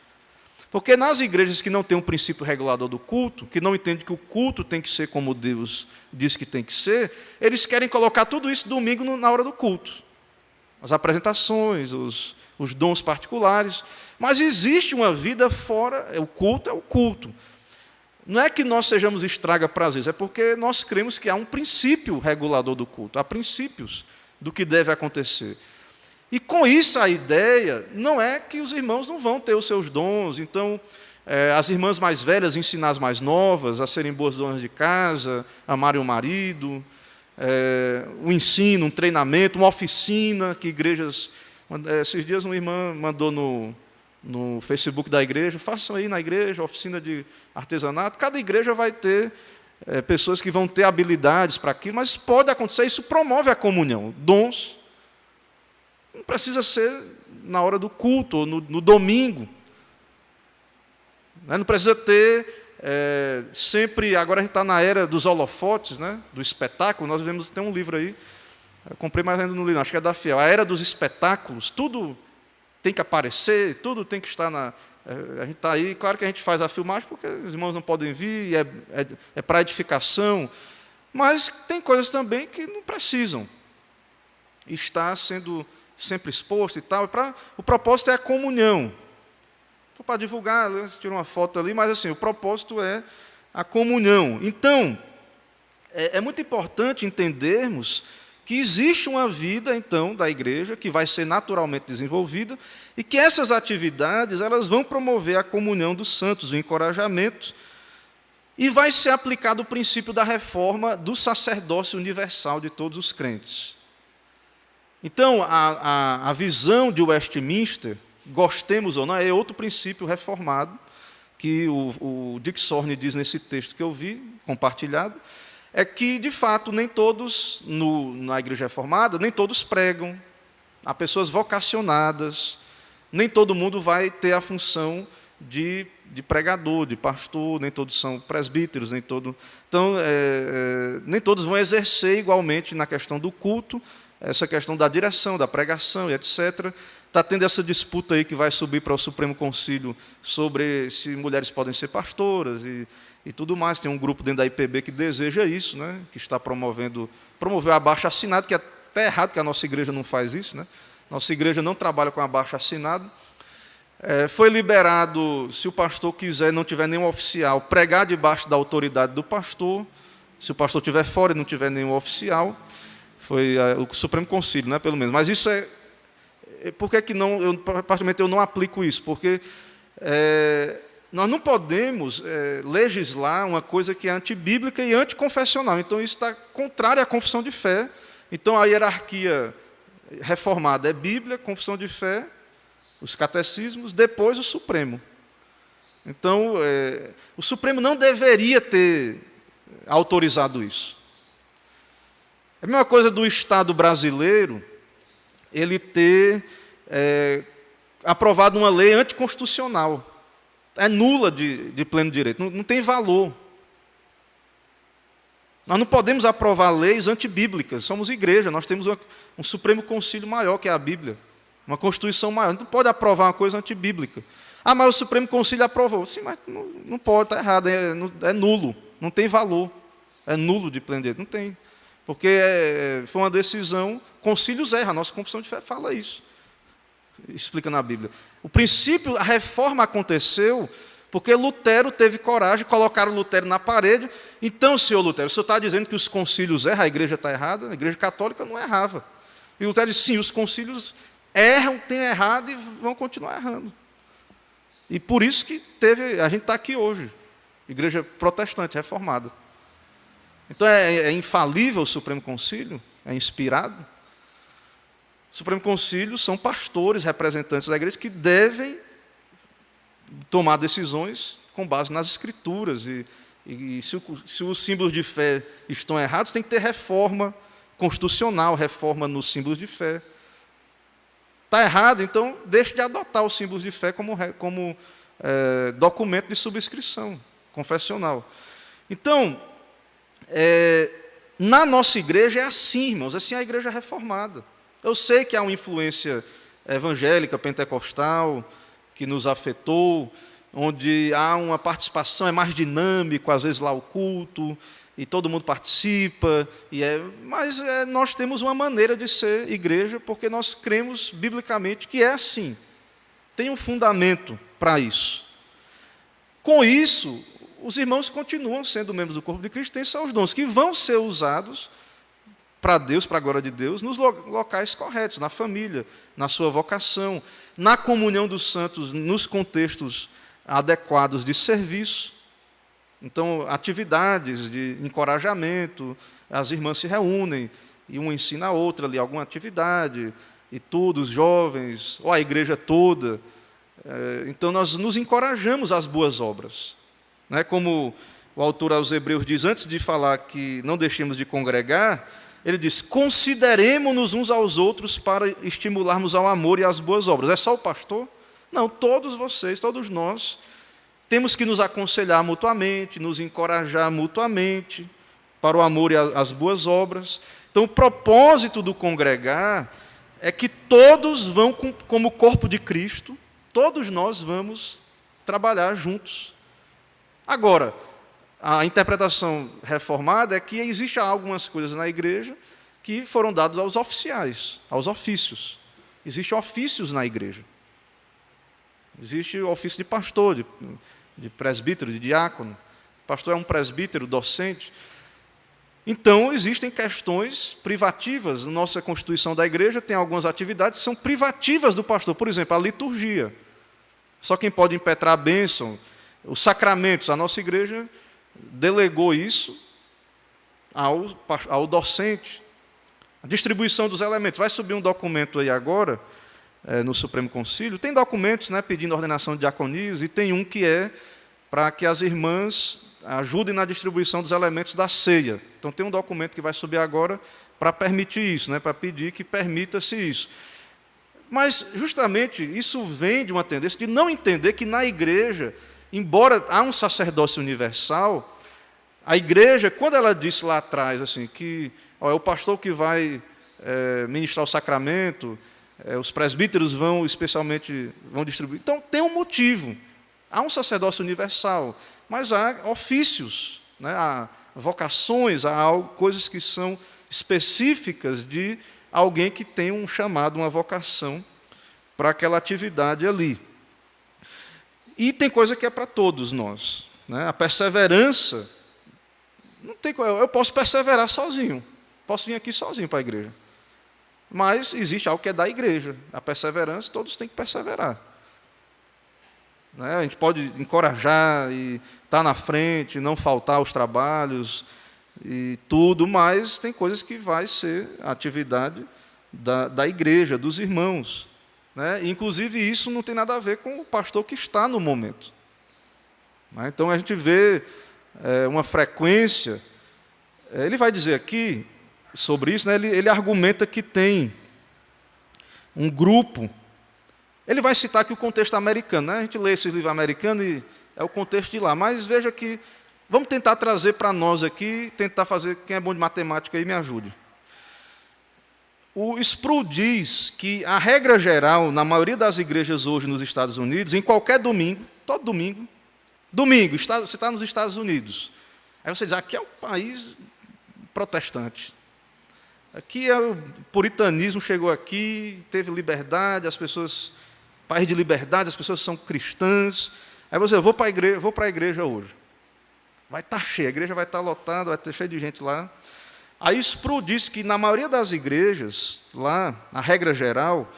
Porque nas igrejas que não têm um princípio regulador do culto, que não entendem que o culto tem que ser como Deus diz que tem que ser, eles querem colocar tudo isso domingo na hora do culto. As apresentações, os dons particulares. Mas existe uma vida fora, o culto é o culto. Não é que nós sejamos estraga-prazeres, é porque nós cremos que há um princípio regulador do culto, há princípios do que deve acontecer. E com isso a ideia não é que os irmãos não vão ter os seus dons. Então, as irmãs mais velhas ensinar as mais novas a serem boas donas de casa, amarem o marido, um ensino, um treinamento, uma oficina que igrejas... Esses dias uma irmã mandou no Facebook da igreja, façam aí na igreja oficina de artesanato. Cada igreja vai ter pessoas que vão ter habilidades para aquilo, mas pode acontecer, isso promove a comunhão, dons. Não precisa ser na hora do culto, ou no domingo. Não precisa ter sempre... Agora a gente está na era dos holofotes, né, do espetáculo. Nós vemos, tem um livro aí, eu comprei, mas ainda não li, não, acho que é da Fiel. A era dos espetáculos, tudo tem que aparecer, tudo tem que estar na... A gente está aí, claro que a gente faz a filmagem, porque os irmãos não podem vir, é para edificação, mas tem coisas também que não precisam estar sendo sempre exposto e tal. O propósito é a comunhão. Foi para divulgar, você tirou uma foto ali, mas assim, o propósito é a comunhão. Então, é muito importante entendermos que existe uma vida, então, da igreja, que vai ser naturalmente desenvolvida, e que essas atividades elas vão promover a comunhão dos santos, o encorajamento, e vai ser aplicado o princípio da reforma do sacerdócio universal de todos os crentes. Então, a visão de Westminster, gostemos ou não, é outro princípio reformado, que o Dick Sorne diz nesse texto que eu vi, compartilhado, é que, de fato, nem todos, na igreja reformada, nem todos pregam, há pessoas vocacionadas, nem todo mundo vai ter a função de pregador, de pastor, nem todos são presbíteros, então, nem todos vão exercer igualmente na questão do culto, essa questão da direção, da pregação e etc. Está tendo essa disputa aí que vai subir para o Supremo Concílio sobre se mulheres podem ser pastoras e tudo mais. Tem um grupo dentro da IPB que deseja isso, né? Que está promoveu abaixo-assinado, que é até errado que a nossa igreja não faz isso, né? Nossa igreja não trabalha com abaixo-assinado. Foi liberado, se o pastor quiser, não tiver nenhum oficial, pregar debaixo da autoridade do pastor, se o pastor estiver fora e não tiver nenhum oficial. Foi o Supremo Concílio, né, pelo menos. Mas isso por que não, particularmente eu não aplico isso? Porque nós não podemos legislar uma coisa que é antibíblica e anticonfessional. Então, isso está contrário à confissão de fé. Então, a hierarquia reformada é Bíblia, confissão de fé, os catecismos, depois o Supremo. Então, o Supremo não deveria ter autorizado isso. É a mesma coisa do Estado brasileiro, ele ter aprovado uma lei anticonstitucional. É nula de pleno direito, não tem valor. Nós não podemos aprovar leis antibíblicas, somos igreja, nós temos um Supremo Concílio maior que é a Bíblia, uma Constituição maior, não pode aprovar uma coisa antibíblica. Ah, mas o Supremo Concílio aprovou. Sim, mas não pode, está errado, é nulo, não tem valor, é nulo de pleno direito, não tem. Porque foi uma decisão, concílios erram, a nossa confissão de fé fala isso, explica na Bíblia. O princípio, a reforma aconteceu porque Lutero teve coragem, colocaram Lutero na parede. Então, senhor Lutero, o senhor está dizendo que os concílios erram, a igreja está errada? A igreja católica não errava. E Lutero disse, sim, os concílios erram, têm errado e vão continuar errando. E por isso que a gente está aqui hoje, igreja protestante, reformada. Então, é infalível o Supremo Concílio? É inspirado? O Supremo Concílio são pastores, representantes da igreja, que devem tomar decisões com base nas Escrituras. E se os símbolos de fé estão errados, tem que ter reforma constitucional, reforma nos símbolos de fé. Está errado, então deixe de adotar os símbolos de fé como documento de subscrição confessional. Então, na nossa igreja é assim, irmãos, assim é a igreja reformada. Eu sei que há uma influência evangélica, pentecostal, que nos afetou, onde há uma participação, é mais dinâmico, às vezes lá o culto, e todo mundo participa, mas nós temos uma maneira de ser igreja, porque nós cremos biblicamente que é assim. Tem um fundamento para isso. Com isso, os irmãos continuam sendo membros do corpo de Cristo, têm seus dons, que vão ser usados para Deus, para a glória de Deus, nos locais corretos, na família, na sua vocação, na comunhão dos santos, nos contextos adequados de serviço. Então, atividades de encorajamento, as irmãs se reúnem, e uma ensina a outra ali alguma atividade, e tudo, os jovens, ou a igreja toda. Então, nós nos encorajamos às boas obras. Não é como o autor aos Hebreus diz, antes de falar que não deixemos de congregar, ele diz, consideremo-nos uns aos outros para estimularmos ao amor e às boas obras. É só o pastor? Não, todos vocês, todos nós, temos que nos aconselhar mutuamente, nos encorajar mutuamente para o amor e as boas obras. Então, o propósito do congregar é que todos vão, como corpo de Cristo, todos nós vamos trabalhar juntos. Agora, a interpretação reformada é que existem algumas coisas na igreja que foram dadas aos oficiais, aos ofícios. Existem ofícios na igreja. Existe o ofício de pastor, de presbítero, de diácono. O pastor é um presbítero, docente. Então, existem questões privativas. Nossa Constituição da igreja tem algumas atividades que são privativas do pastor. Por exemplo, a liturgia. Só quem pode impetrar a bênção, os sacramentos. A nossa igreja delegou isso ao docente. A distribuição dos elementos. Vai subir um documento aí agora, no Supremo Concílio. Tem documentos, pedindo ordenação de diaconias, e tem um que é para que as irmãs ajudem na distribuição dos elementos da ceia. Então, tem um documento que vai subir agora para permitir isso, para pedir que permita-se isso. Mas, justamente, isso vem de uma tendência de não entender que na igreja, embora há um sacerdócio universal, a igreja, quando ela disse lá atrás assim, que é o pastor que vai ministrar o sacramento, os presbíteros vão distribuir. Então, tem um motivo. Há um sacerdócio universal, mas há ofícios, há vocações, há coisas que são específicas de alguém que tem um chamado, uma vocação para aquela atividade ali. E tem coisa que é para todos nós. A perseverança, não tem, eu posso perseverar sozinho, posso vir aqui sozinho para a igreja. Mas existe algo que é da igreja. A perseverança, todos têm que perseverar. né? A gente pode encorajar e estar na frente, não faltar aos trabalhos e tudo, mas tem coisas que vai ser a atividade da igreja, dos irmãos, né? Inclusive, isso não tem nada a ver com o pastor que está no momento, né? Então, a gente vê uma frequência. Ele vai dizer aqui sobre isso, né? Ele argumenta que tem um grupo. Ele vai citar aqui o contexto americano, né? A gente lê esse livro americano e é o contexto de lá, mas veja que vamos tentar trazer para nós aqui, tentar fazer, quem é bom de matemática aí me ajude. O Sproul diz que a regra geral, na maioria das igrejas hoje nos Estados Unidos, em qualquer domingo, todo domingo, você está nos Estados Unidos, aí você diz, aqui é o país protestante, aqui o puritanismo chegou aqui, teve liberdade, as pessoas, país de liberdade, as pessoas são cristãs, aí você, eu vou para a igreja hoje, vai estar cheia, a igreja vai estar lotada, vai ter cheio de gente lá. Aí Sproul diz que na maioria das igrejas, lá, a regra geral,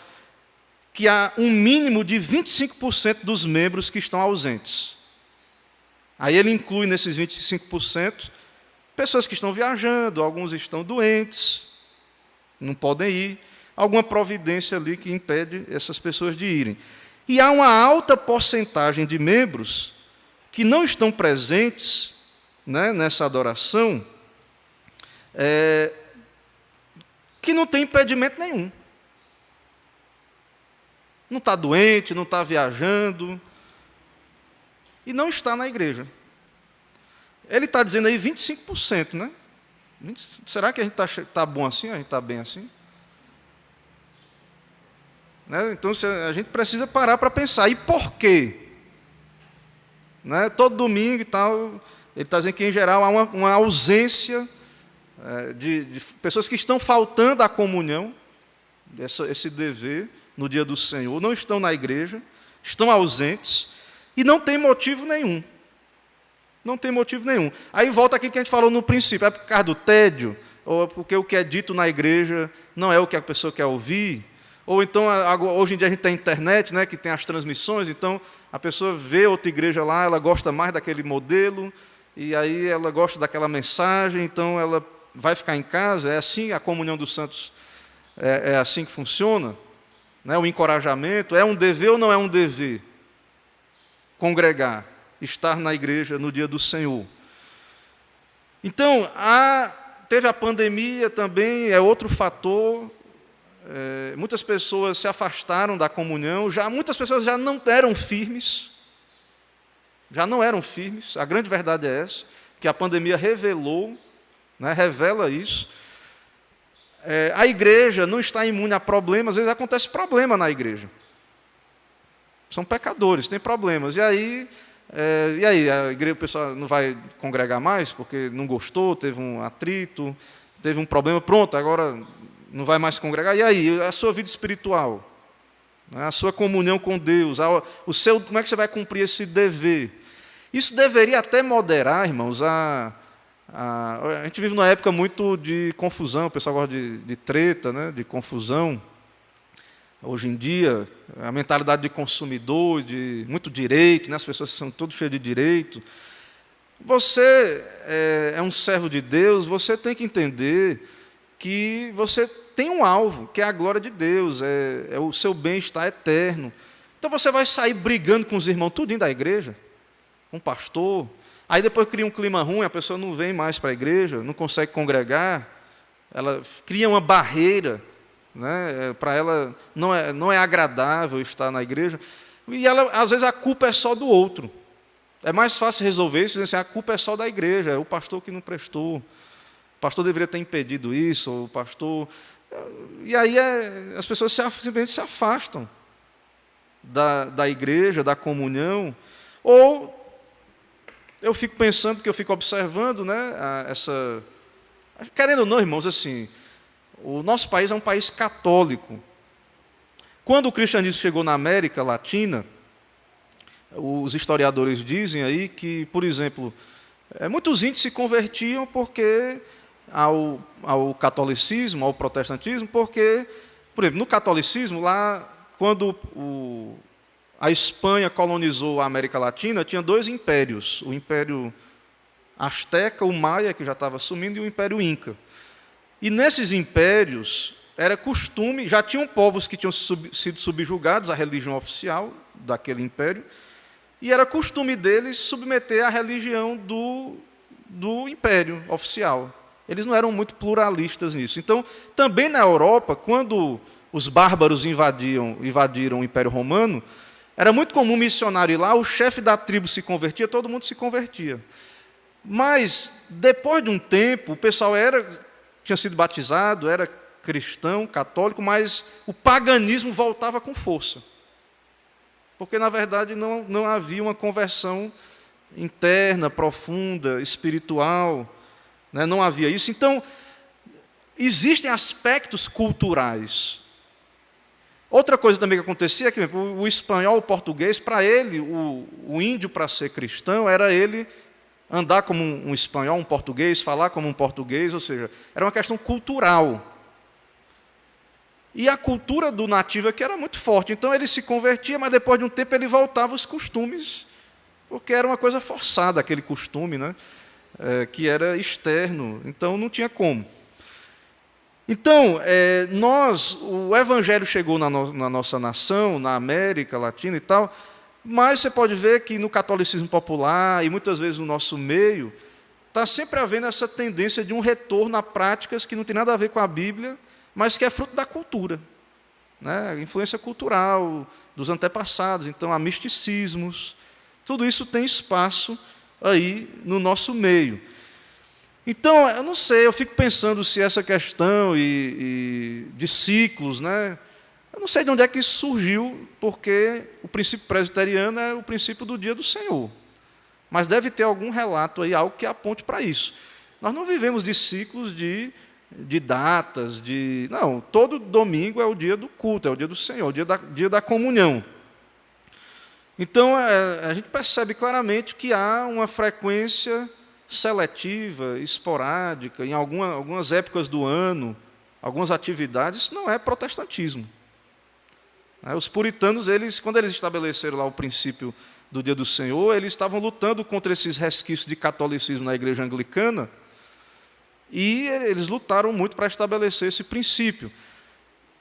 que há um mínimo de 25% dos membros que estão ausentes. Aí ele inclui nesses 25% pessoas que estão viajando, alguns estão doentes, não podem ir, alguma providência ali que impede essas pessoas de irem. E há uma alta porcentagem de membros que não estão presentes, né, nessa adoração, que não tem impedimento nenhum. Não está doente, não está viajando, e não está na igreja. Ele está dizendo aí 25%, né? Será que a gente está bom assim, a gente está bem assim? Né? Então, a gente precisa parar para pensar. E por quê? Né? Todo domingo e tal, ele está dizendo que, em geral, há uma ausência de pessoas que estão faltando à comunhão, esse dever, no dia do Senhor, não estão na igreja, estão ausentes, e não tem motivo nenhum. Não tem motivo nenhum. Aí volta aqui que a gente falou no princípio, é por causa do tédio, ou porque o que é dito na igreja não é o que a pessoa quer ouvir, ou então, hoje em dia a gente tem a internet, né, que tem as transmissões, então a pessoa vê outra igreja lá, ela gosta mais daquele modelo, e aí ela gosta daquela mensagem, então ela vai ficar em casa. É assim a comunhão dos santos, é assim que funciona, né? O encorajamento, é um dever ou não é um dever? Congregar, estar na igreja no dia do Senhor. Então, teve a pandemia também, é outro fator. Muitas pessoas se afastaram da comunhão, muitas pessoas já não eram firmes, a grande verdade é essa, que a pandemia revelou, né, revela isso. A igreja não está imune a problemas, às vezes acontece problema na igreja. São pecadores, têm problemas. E aí a igreja, o pessoal não vai congregar mais, porque não gostou, teve um atrito, teve um problema, pronto, agora não vai mais congregar. E aí, a sua vida espiritual, a sua comunhão com Deus, como é que você vai cumprir esse dever? Isso deveria até moderar, irmãos, a gente vive numa época muito de confusão, o pessoal gosta de treta, né, de confusão. Hoje em dia, a mentalidade de consumidor, de muito direito, né, as pessoas são todas cheias de direito. Você é um servo de Deus, você tem que entender que você tem um alvo, que é a glória de Deus, é o seu bem-estar eterno. Então você vai sair brigando com os irmãos, tudinho da igreja, com o pastor, aí depois cria um clima ruim, a pessoa não vem mais para a igreja, não consegue congregar, ela cria uma barreira, né? Para ela não é agradável estar na igreja, e às vezes a culpa é só do outro. É mais fácil resolver isso, dizendo assim, a culpa é só da igreja, é o pastor que não prestou, o pastor deveria ter impedido isso, ou o pastor... E aí as pessoas simplesmente se afastam da igreja, da comunhão, ou eu fico pensando, que eu fico observando, né, querendo ou não, irmãos, assim, o nosso país é um país católico. Quando o cristianismo chegou na América Latina, os historiadores dizem aí que, por exemplo, muitos índios se convertiam ao catolicismo, ao protestantismo, porque, por exemplo, no catolicismo, lá, quando a Espanha colonizou a América Latina, tinha 2 impérios, o Império Azteca, o Maia, que já estava sumindo, e o Império Inca. E nesses impérios, era costume, já tinham povos que tinham sido subjugados à religião oficial daquele império, e era costume deles submeter a religião do império oficial. Eles não eram muito pluralistas nisso. Então, também na Europa, quando os bárbaros invadiram o Império Romano, era muito comum missionário ir lá, o chefe da tribo se convertia, todo mundo se convertia. Mas, depois de um tempo, o pessoal tinha sido batizado, era cristão, católico, mas o paganismo voltava com força. Porque, na verdade, não havia uma conversão interna, profunda, espiritual, né? Não havia isso. Então, existem aspectos culturais. Outra coisa também que acontecia é que o espanhol, o português, para ele, o índio, para ser cristão, era ele andar como um espanhol, um português, falar como um português, ou seja, era uma questão cultural. E a cultura do nativo aqui era muito forte. Então ele se convertia, mas depois de um tempo ele voltava aos costumes, porque era uma coisa forçada aquele costume, né? Que era externo, então não tinha como. Então, o Evangelho chegou na nossa nação, na América Latina e tal, mas você pode ver que no catolicismo popular, e muitas vezes no nosso meio, está sempre havendo essa tendência de um retorno a práticas que não tem nada a ver com a Bíblia, mas que é fruto da cultura, né? A influência cultural dos antepassados. Então, há misticismos, tudo isso tem espaço aí no nosso meio. Então, eu não sei, eu fico pensando se essa questão de ciclos, né? Eu não sei de onde é que isso surgiu, porque o princípio presbiteriano é o princípio do dia do Senhor. Mas deve ter algum relato aí, algo que aponte para isso. Nós não vivemos de ciclos de datas, não, todo domingo é o dia do culto, é o dia do Senhor, o dia da comunhão. Então, a gente percebe claramente que há uma frequência seletiva, esporádica, em algumas épocas do ano, algumas atividades. Isso não é protestantismo. Os puritanos, quando eles estabeleceram lá o princípio do dia do Senhor, eles estavam lutando contra esses resquícios de catolicismo na igreja anglicana, e eles lutaram muito para estabelecer esse princípio.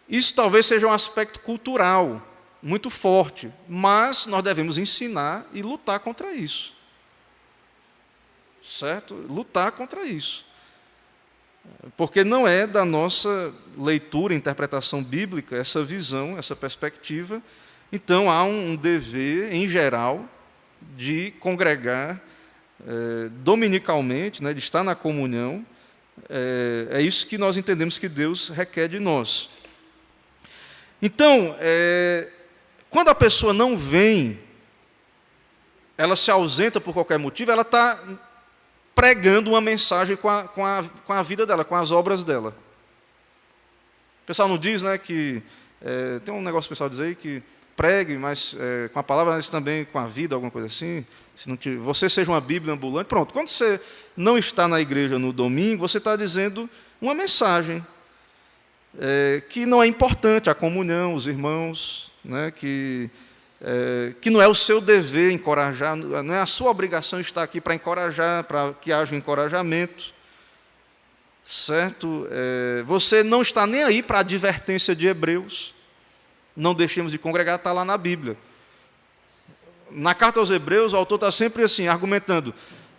Isso talvez seja um aspecto cultural muito forte, mas nós devemos ensinar e lutar contra isso. Certo? Lutar contra isso. Porque não é da nossa leitura, interpretação bíblica, essa visão, essa perspectiva. Então, há um dever, em geral, de congregar dominicalmente, né, de estar na comunhão. É isso que nós entendemos que Deus requer de nós. Então, quando a pessoa não vem, ela se ausenta por qualquer motivo, ela está pregando uma mensagem com a vida dela, com as obras dela. O pessoal não diz, né, que tem um negócio que o pessoal diz aí, que pregue, mas com a palavra, mas também com a vida, alguma coisa assim. Se não você seja uma Bíblia ambulante. Pronto, quando você não está na igreja no domingo, você está dizendo uma mensagem que não é importante, a comunhão, os irmãos, né, que não é o seu dever encorajar, não é a sua obrigação estar aqui para encorajar, para que haja um encorajamento, certo? Você não está nem aí para a advertência de Hebreus, não deixemos de congregar, está lá na Bíblia. Na carta aos Hebreus, o autor está sempre assim, argumentando,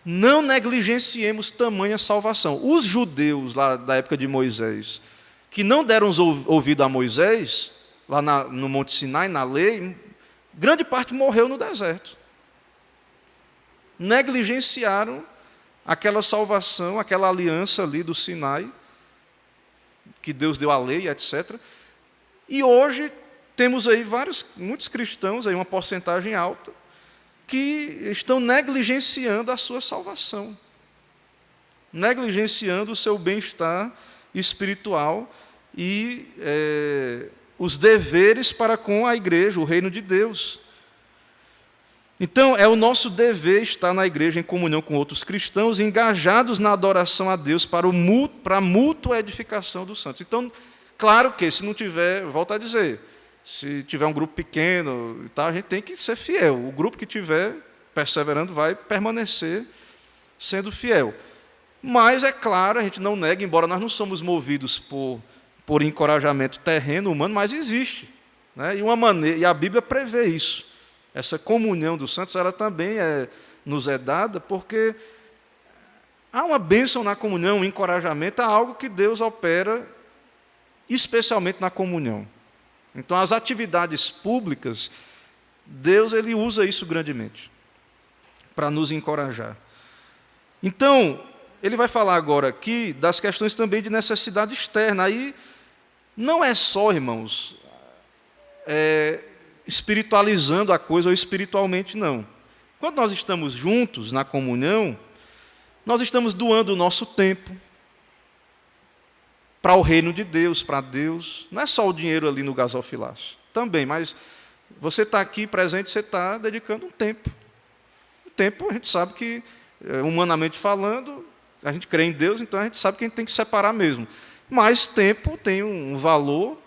não negligenciemos tamanha salvação. Os judeus, lá da época de Moisés, que não deram ouvido a Moisés, lá no Monte Sinai, na lei, grande parte morreu no deserto. Negligenciaram aquela salvação, aquela aliança ali do Sinai, que Deus deu a lei, etc. E hoje temos aí muitos cristãos, aí uma porcentagem alta, que estão negligenciando a sua salvação, negligenciando o seu bem-estar espiritual e os deveres para com a igreja, o reino de Deus. Então, é o nosso dever estar na igreja em comunhão com outros cristãos, engajados na adoração a Deus para a mútua edificação dos santos. Então, claro que, se não tiver, volto a dizer, Se tiver um grupo pequeno e tal, a gente tem que ser fiel. O grupo que tiver perseverando vai permanecer sendo fiel. Mas, é claro, a gente não nega, embora nós não somos movidos por encorajamento terreno, humano, mas existe. Né? E a Bíblia prevê isso. Essa comunhão dos santos, ela também nos é dada, porque há uma bênção na comunhão, um encorajamento, há algo que Deus opera, especialmente na comunhão. Então, as atividades públicas, Deus ele usa isso grandemente, para nos encorajar. Então, ele vai falar agora aqui das questões também de necessidade externa. Aí, não é só, irmãos, espiritualizando a coisa ou espiritualmente, não. Quando nós estamos juntos na comunhão, nós estamos doando o nosso tempo para o reino de Deus, para Deus. Não é só o dinheiro ali no gasofilácio, também, mas você está aqui presente, você está dedicando um tempo. O tempo, a gente sabe que, humanamente falando, a gente crê em Deus, então a gente sabe que a gente tem que separar mesmo. Mas tempo tem um valor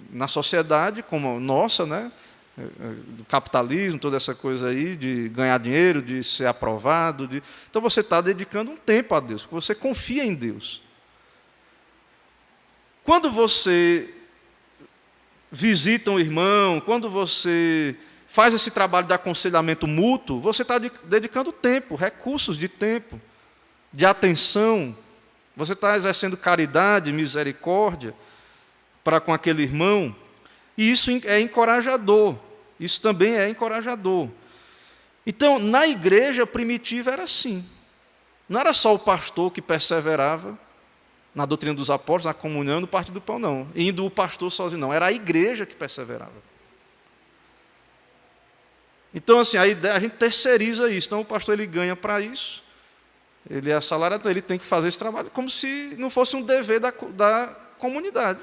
na sociedade como nossa, né? Do capitalismo, toda essa coisa aí de ganhar dinheiro, de ser aprovado. Então você está dedicando um tempo a Deus, porque você confia em Deus. Quando você visita um irmão, quando você faz esse trabalho de aconselhamento mútuo, você está dedicando tempo, recursos de tempo, de atenção. Você está exercendo caridade, misericórdia para com aquele irmão. E isso é encorajador. Isso também é encorajador. Então, na igreja primitiva era assim. Não era só o pastor que perseverava na doutrina dos apóstolos, na comunhão, no partir do pão, não. Indo o pastor sozinho, não. Era a igreja que perseverava. Então, assim, a gente terceiriza isso. Então, o pastor ele ganha para isso. Ele é assalariado, então ele tem que fazer esse trabalho como se não fosse um dever da comunidade.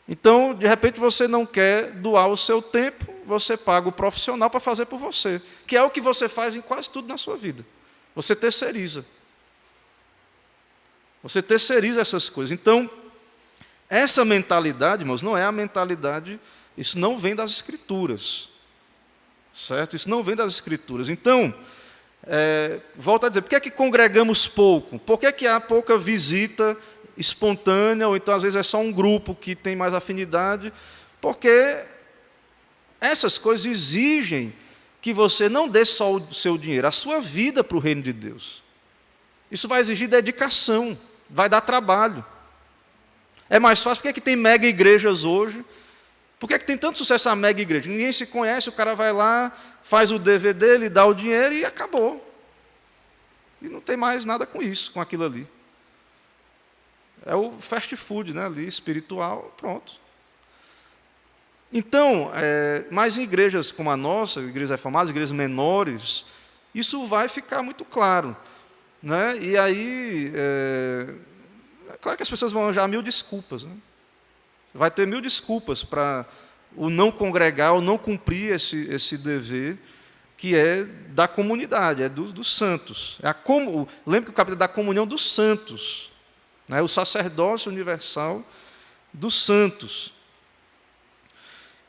Então, de repente, você não quer doar o seu tempo, você paga o profissional para fazer por você, que é o que você faz em quase tudo na sua vida. Você terceiriza. Você terceiriza essas coisas. Então, essa mentalidade, irmãos, não é a mentalidade, isso não vem das Escrituras. Certo? Isso não vem das Escrituras. Então, volto a dizer, por que é que congregamos pouco? Por que é que há pouca visita espontânea, ou então às vezes é só um grupo que tem mais afinidade? Porque essas coisas exigem que você não dê só o seu dinheiro, a sua vida para o reino de Deus. Isso vai exigir dedicação, vai dar trabalho. É mais fácil, por que é que tem mega igrejas hoje? Por que é que tem tanto sucesso a mega igreja? Ninguém se conhece, o cara vai lá, faz o DVD, ele dá o dinheiro e acabou. E não tem mais nada com isso, com aquilo ali. É o fast food, né, ali, espiritual, pronto. Então, mas em igrejas como a nossa, igrejas reformadas, igrejas menores, isso vai ficar muito claro. Né? E aí, é claro que as pessoas vão arranjar 1000 desculpas. Né? Vai ter 1000 desculpas para o não congregar, ou não cumprir esse dever, que é da comunidade, é dos santos. Lembra que o capítulo é da comunhão dos santos, né? O sacerdócio universal dos santos.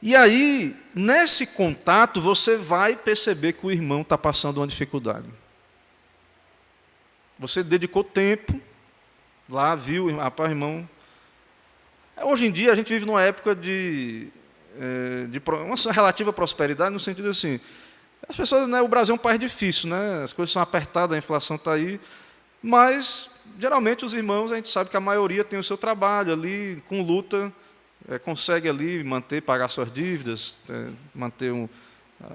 E aí, nesse contato, você vai perceber que o irmão está passando uma dificuldade. Você dedicou tempo, lá viu, rapaz, irmão. Hoje em dia, a gente vive numa época de uma relativa prosperidade, no sentido assim, as pessoas, né, o Brasil é um país difícil, né, as coisas são apertadas, a inflação está aí, mas, geralmente, os irmãos, a gente sabe que a maioria tem o seu trabalho ali, com luta, consegue ali pagar suas dívidas, manter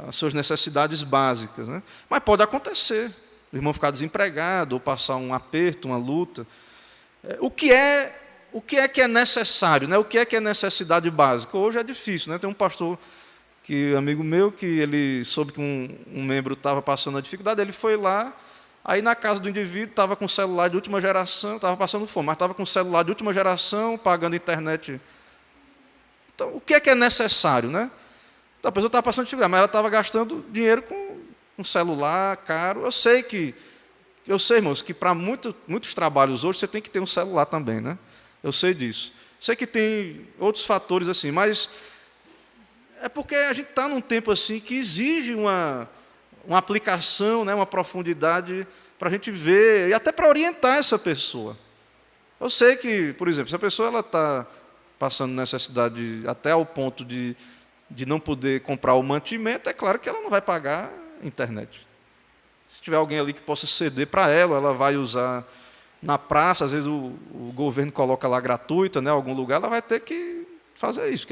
as suas necessidades básicas. Né? Mas pode acontecer, o irmão ficar desempregado, ou passar um aperto, uma luta. O que é necessário? Né? O que é necessidade básica? Hoje é difícil. Né? Tem um pastor, amigo meu, que ele soube que um membro estava passando a dificuldade, ele foi lá, aí na casa do indivíduo estava com celular de última geração, estava passando fome, mas estava com celular de última geração, pagando internet. Então, o que é necessário? Né? Então, a pessoa estava passando dificuldade, mas ela estava gastando dinheiro com um celular caro. Eu sei, irmãos, que para muitos trabalhos hoje você tem que ter um celular também. Né? Eu sei disso. Sei que tem outros fatores assim, mas é porque a gente está num tempo assim que exige uma aplicação, né, uma profundidade para a gente ver e até para orientar essa pessoa. Eu sei que, por exemplo, se a pessoa está passando necessidade até ao ponto de não poder comprar o mantimento, é claro que ela não vai pagar a internet. Se tiver alguém ali que possa ceder para ela vai usar na praça, às vezes o governo coloca lá gratuita, né, em algum lugar, ela vai ter que fazer isso.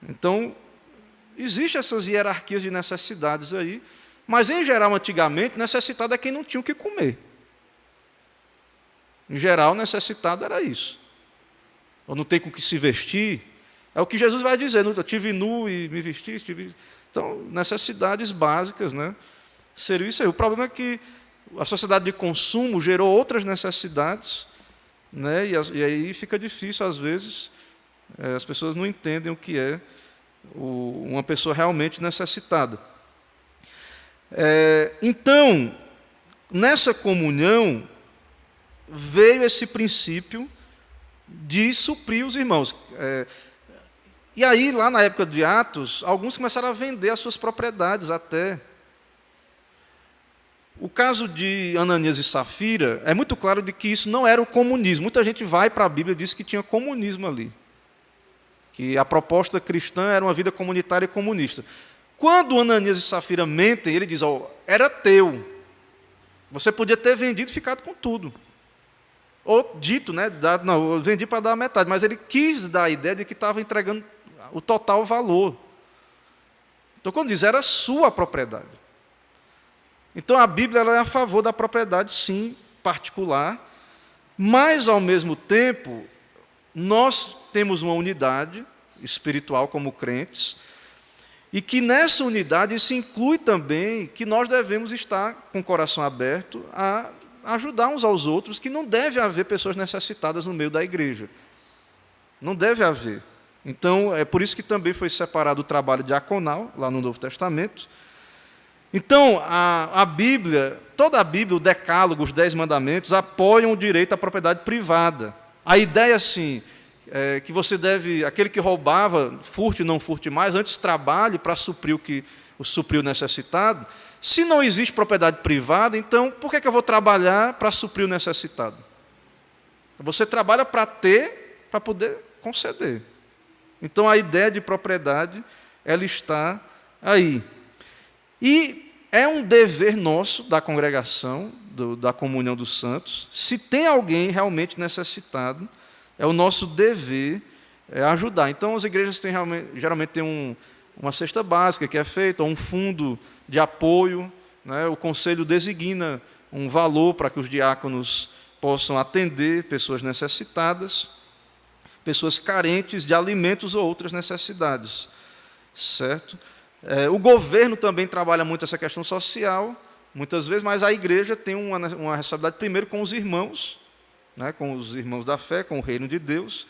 Então, existem essas hierarquias de necessidades aí, mas, em geral, antigamente, necessitado é quem não tinha o que comer. Em geral, necessitado era isso. Ou não tem com o que se vestir. É o que Jesus vai dizer, eu tive nu e me vesti. Então, necessidades básicas, né? Seria isso aí. O problema é que a sociedade de consumo gerou outras necessidades, né? E aí fica difícil, às vezes, as pessoas não entendem o que é uma pessoa realmente necessitada. Então, nessa comunhão, veio esse princípio de suprir os irmãos. E aí, lá na época de Atos, alguns começaram a vender as suas propriedades até. O caso de Ananias e Safira é muito claro de que isso não era o comunismo. Muita gente vai para a Bíblia e diz que tinha comunismo ali. Que a proposta cristã era uma vida comunitária e comunista. Quando Ananias e Safira mentem, ele diz, era teu. Você podia ter vendido e ficado com tudo. Ou dito, né? Não, eu vendi para dar a metade, mas ele quis dar a ideia de que estava entregando o total valor. Então, quando diz, era sua propriedade. Então, a Bíblia ela é a favor da propriedade, sim, particular, mas, ao mesmo tempo, nós temos uma unidade espiritual como crentes, e que nessa unidade se inclui também que nós devemos estar com o coração aberto a ajudar uns aos outros, que não deve haver pessoas necessitadas no meio da igreja. Não deve haver. Então, é por isso que também foi separado o trabalho diaconal, lá no Novo Testamento. Então, a Bíblia, toda a Bíblia, o Decálogo, os 10 mandamentos, apoiam o direito à propriedade privada. A ideia, assim, que você deve, aquele que roubava, furte, não furte mais, antes trabalhe para suprir o necessitado. Se não existe propriedade privada, então, por que eu vou trabalhar para suprir o necessitado? Você trabalha para ter, para poder conceder. Então, a ideia de propriedade, ela está aí. E é um dever nosso, da congregação, da comunhão dos santos, se tem alguém realmente necessitado, é o nosso dever ajudar. Então, as igrejas geralmente têm uma cesta básica que é feita, ou um fundo de apoio, né? O conselho designa um valor para que os diáconos possam atender pessoas necessitadas, pessoas carentes de alimentos ou outras necessidades, certo? O governo também trabalha muito essa questão social, muitas vezes, mas a igreja tem uma responsabilidade primeiro com os irmãos, né, com os irmãos da fé, com o reino de Deus,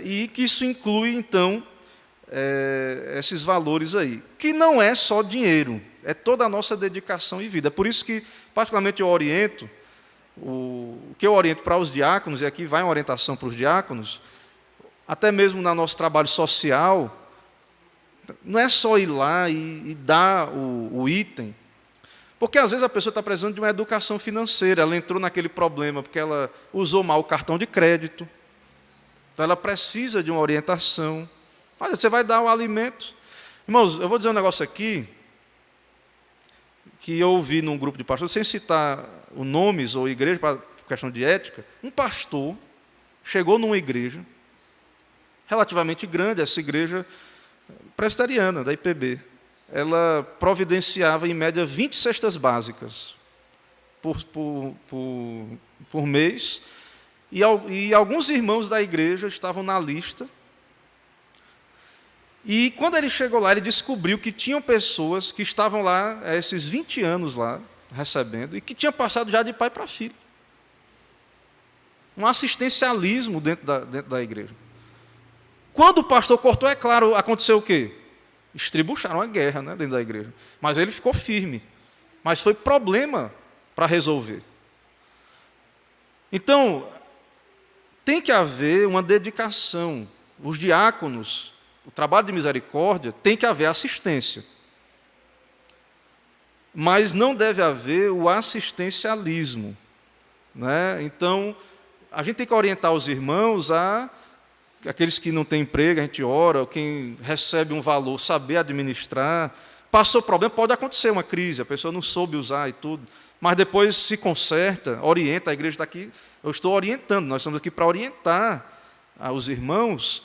e que isso inclui, então, esses valores aí, que não é só dinheiro, é toda a nossa dedicação e vida. Por isso que, particularmente, eu oriento, o que eu oriento para os diáconos, e aqui vai uma orientação para os diáconos, até mesmo no nosso trabalho social, não é só ir lá e dar o item, porque às vezes a pessoa está precisando de uma educação financeira, ela entrou naquele problema porque ela usou mal o cartão de crédito, então ela precisa de uma orientação. Olha, você vai dar o alimento. Irmãos, eu vou dizer um negócio aqui, que eu ouvi num grupo de pastores, sem citar os nomes ou igreja, para questão de ética, um pastor chegou numa igreja relativamente grande, essa igreja presbiteriana, da IPB. Ela providenciava, em média, 20 cestas básicas por mês, e alguns irmãos da igreja estavam na lista. E quando ele chegou lá, ele descobriu que tinham pessoas que estavam lá, há esses 20 anos lá, recebendo, e que tinham passado já de pai para filho. Um assistencialismo dentro da igreja. Quando o pastor cortou, é claro, aconteceu o quê? Estribucharam a guerra, né, dentro da igreja. Mas ele ficou firme. Mas foi problema para resolver. Então, tem que haver uma dedicação. Os diáconos, o trabalho de misericórdia, tem que haver assistência. Mas não deve haver o assistencialismo, né? Então, a gente tem que orientar os irmãos aqueles que não têm emprego, a gente ora, quem recebe um valor, saber administrar. Passou problema, pode acontecer uma crise, a pessoa não soube usar e tudo, mas depois se conserta, orienta, a igreja está aqui, eu estou orientando, nós estamos aqui para orientar os irmãos.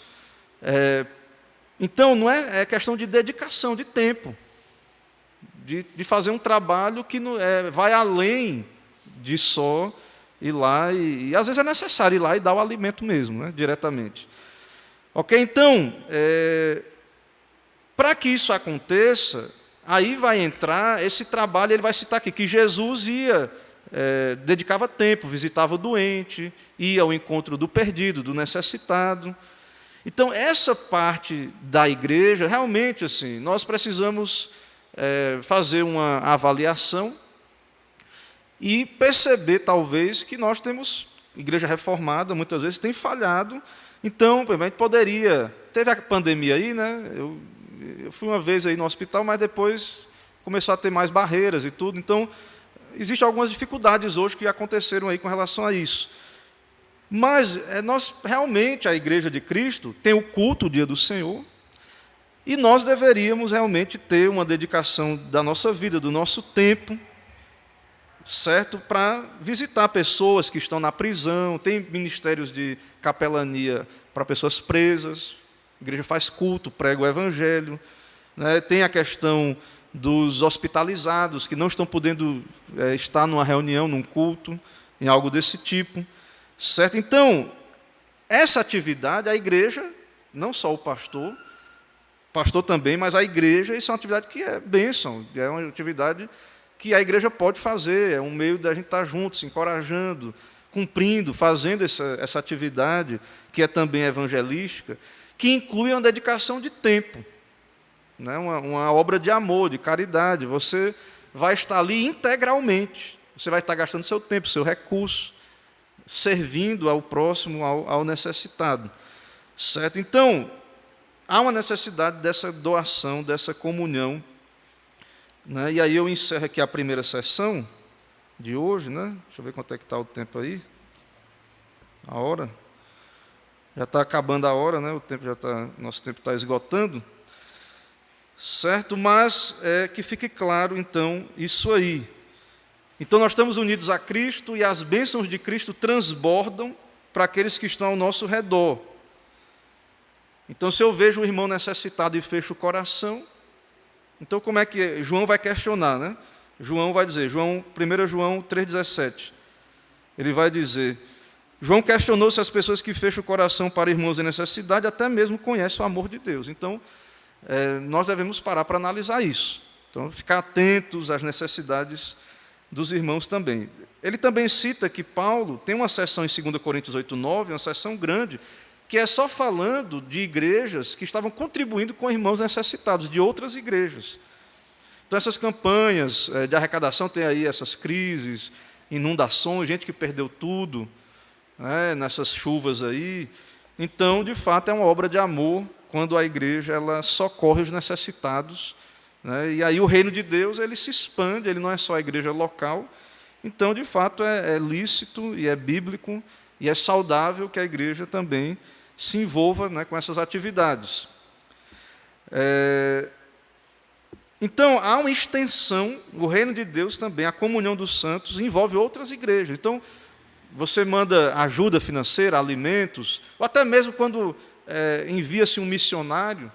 Então, não é questão de dedicação, de tempo, de fazer um trabalho que vai além de só ir lá, e às vezes é necessário ir lá e dar o alimento mesmo, né, diretamente. Ok? Então, para que isso aconteça, aí vai entrar esse trabalho, ele vai citar aqui, que Jesus dedicava tempo, visitava o doente, ia ao encontro do perdido, do necessitado. Então, essa parte da igreja, realmente, assim, nós precisamos fazer uma avaliação e perceber, talvez, que nós temos, igreja reformada, muitas vezes, tem falhado. Então, a gente poderia... Teve a pandemia aí, né? Eu fui uma vez aí no hospital, mas depois começou a ter mais barreiras e tudo. Então, existem algumas dificuldades hoje que aconteceram aí com relação a isso. Mas nós, realmente, a Igreja de Cristo tem o culto, o dia do Senhor, e nós deveríamos realmente ter uma dedicação da nossa vida, do nosso tempo, certo? Para visitar pessoas que estão na prisão, tem ministérios de capelania para pessoas presas, a igreja faz culto, prega o evangelho, né? Tem a questão dos hospitalizados, que não estão podendo estar numa reunião, num culto, em algo desse tipo, certo? Então, essa atividade, a igreja, não só o pastor também, mas a igreja, isso é uma atividade que é bênção, é uma atividade que a igreja pode fazer, é um meio da gente estar juntos, se encorajando, cumprindo, fazendo essa atividade, que é também evangelística, que inclui uma dedicação de tempo, né? Uma obra de amor, de caridade. Você vai estar ali integralmente, você vai estar gastando seu tempo, seu recurso, servindo ao próximo, ao necessitado, certo? Então, há uma necessidade dessa doação, dessa comunhão, né? E aí eu encerro aqui a primeira sessão de hoje, né? Deixa eu ver quanto é que está o tempo aí. A hora. Já está acabando a hora, né? Nosso tempo está esgotando. Certo? Mas que fique claro, então, isso aí. Então, nós estamos unidos a Cristo e as bênçãos de Cristo transbordam para aqueles que estão ao nosso redor. Então, se eu vejo o irmão necessitado e fecho o coração, então como é que João vai questionar, né? João vai dizer, 1 João 3,17, ele vai dizer, João questionou se as pessoas que fecham o coração para irmãos em necessidade até mesmo conhecem o amor de Deus. Então, nós devemos parar para analisar isso. Então, ficar atentos às necessidades dos irmãos também. Ele também cita que Paulo tem uma seção em 2 Coríntios 8,9, uma seção grande, que é só falando de igrejas que estavam contribuindo com irmãos necessitados, de outras igrejas. Então, essas campanhas de arrecadação, tem aí essas crises, inundações, gente que perdeu tudo, né, nessas chuvas aí. Então, de fato, é uma obra de amor quando a igreja ela socorre os necessitados, né, e aí o reino de Deus ele se expande, ele não é só a igreja local. Então, de fato, é lícito e é bíblico e é saudável que a igreja também se envolva, né, com essas atividades. Então, há uma extensão, o reino de Deus também, a comunhão dos santos, envolve outras igrejas. Então, você manda ajuda financeira, alimentos, ou até mesmo quando envia-se um missionário,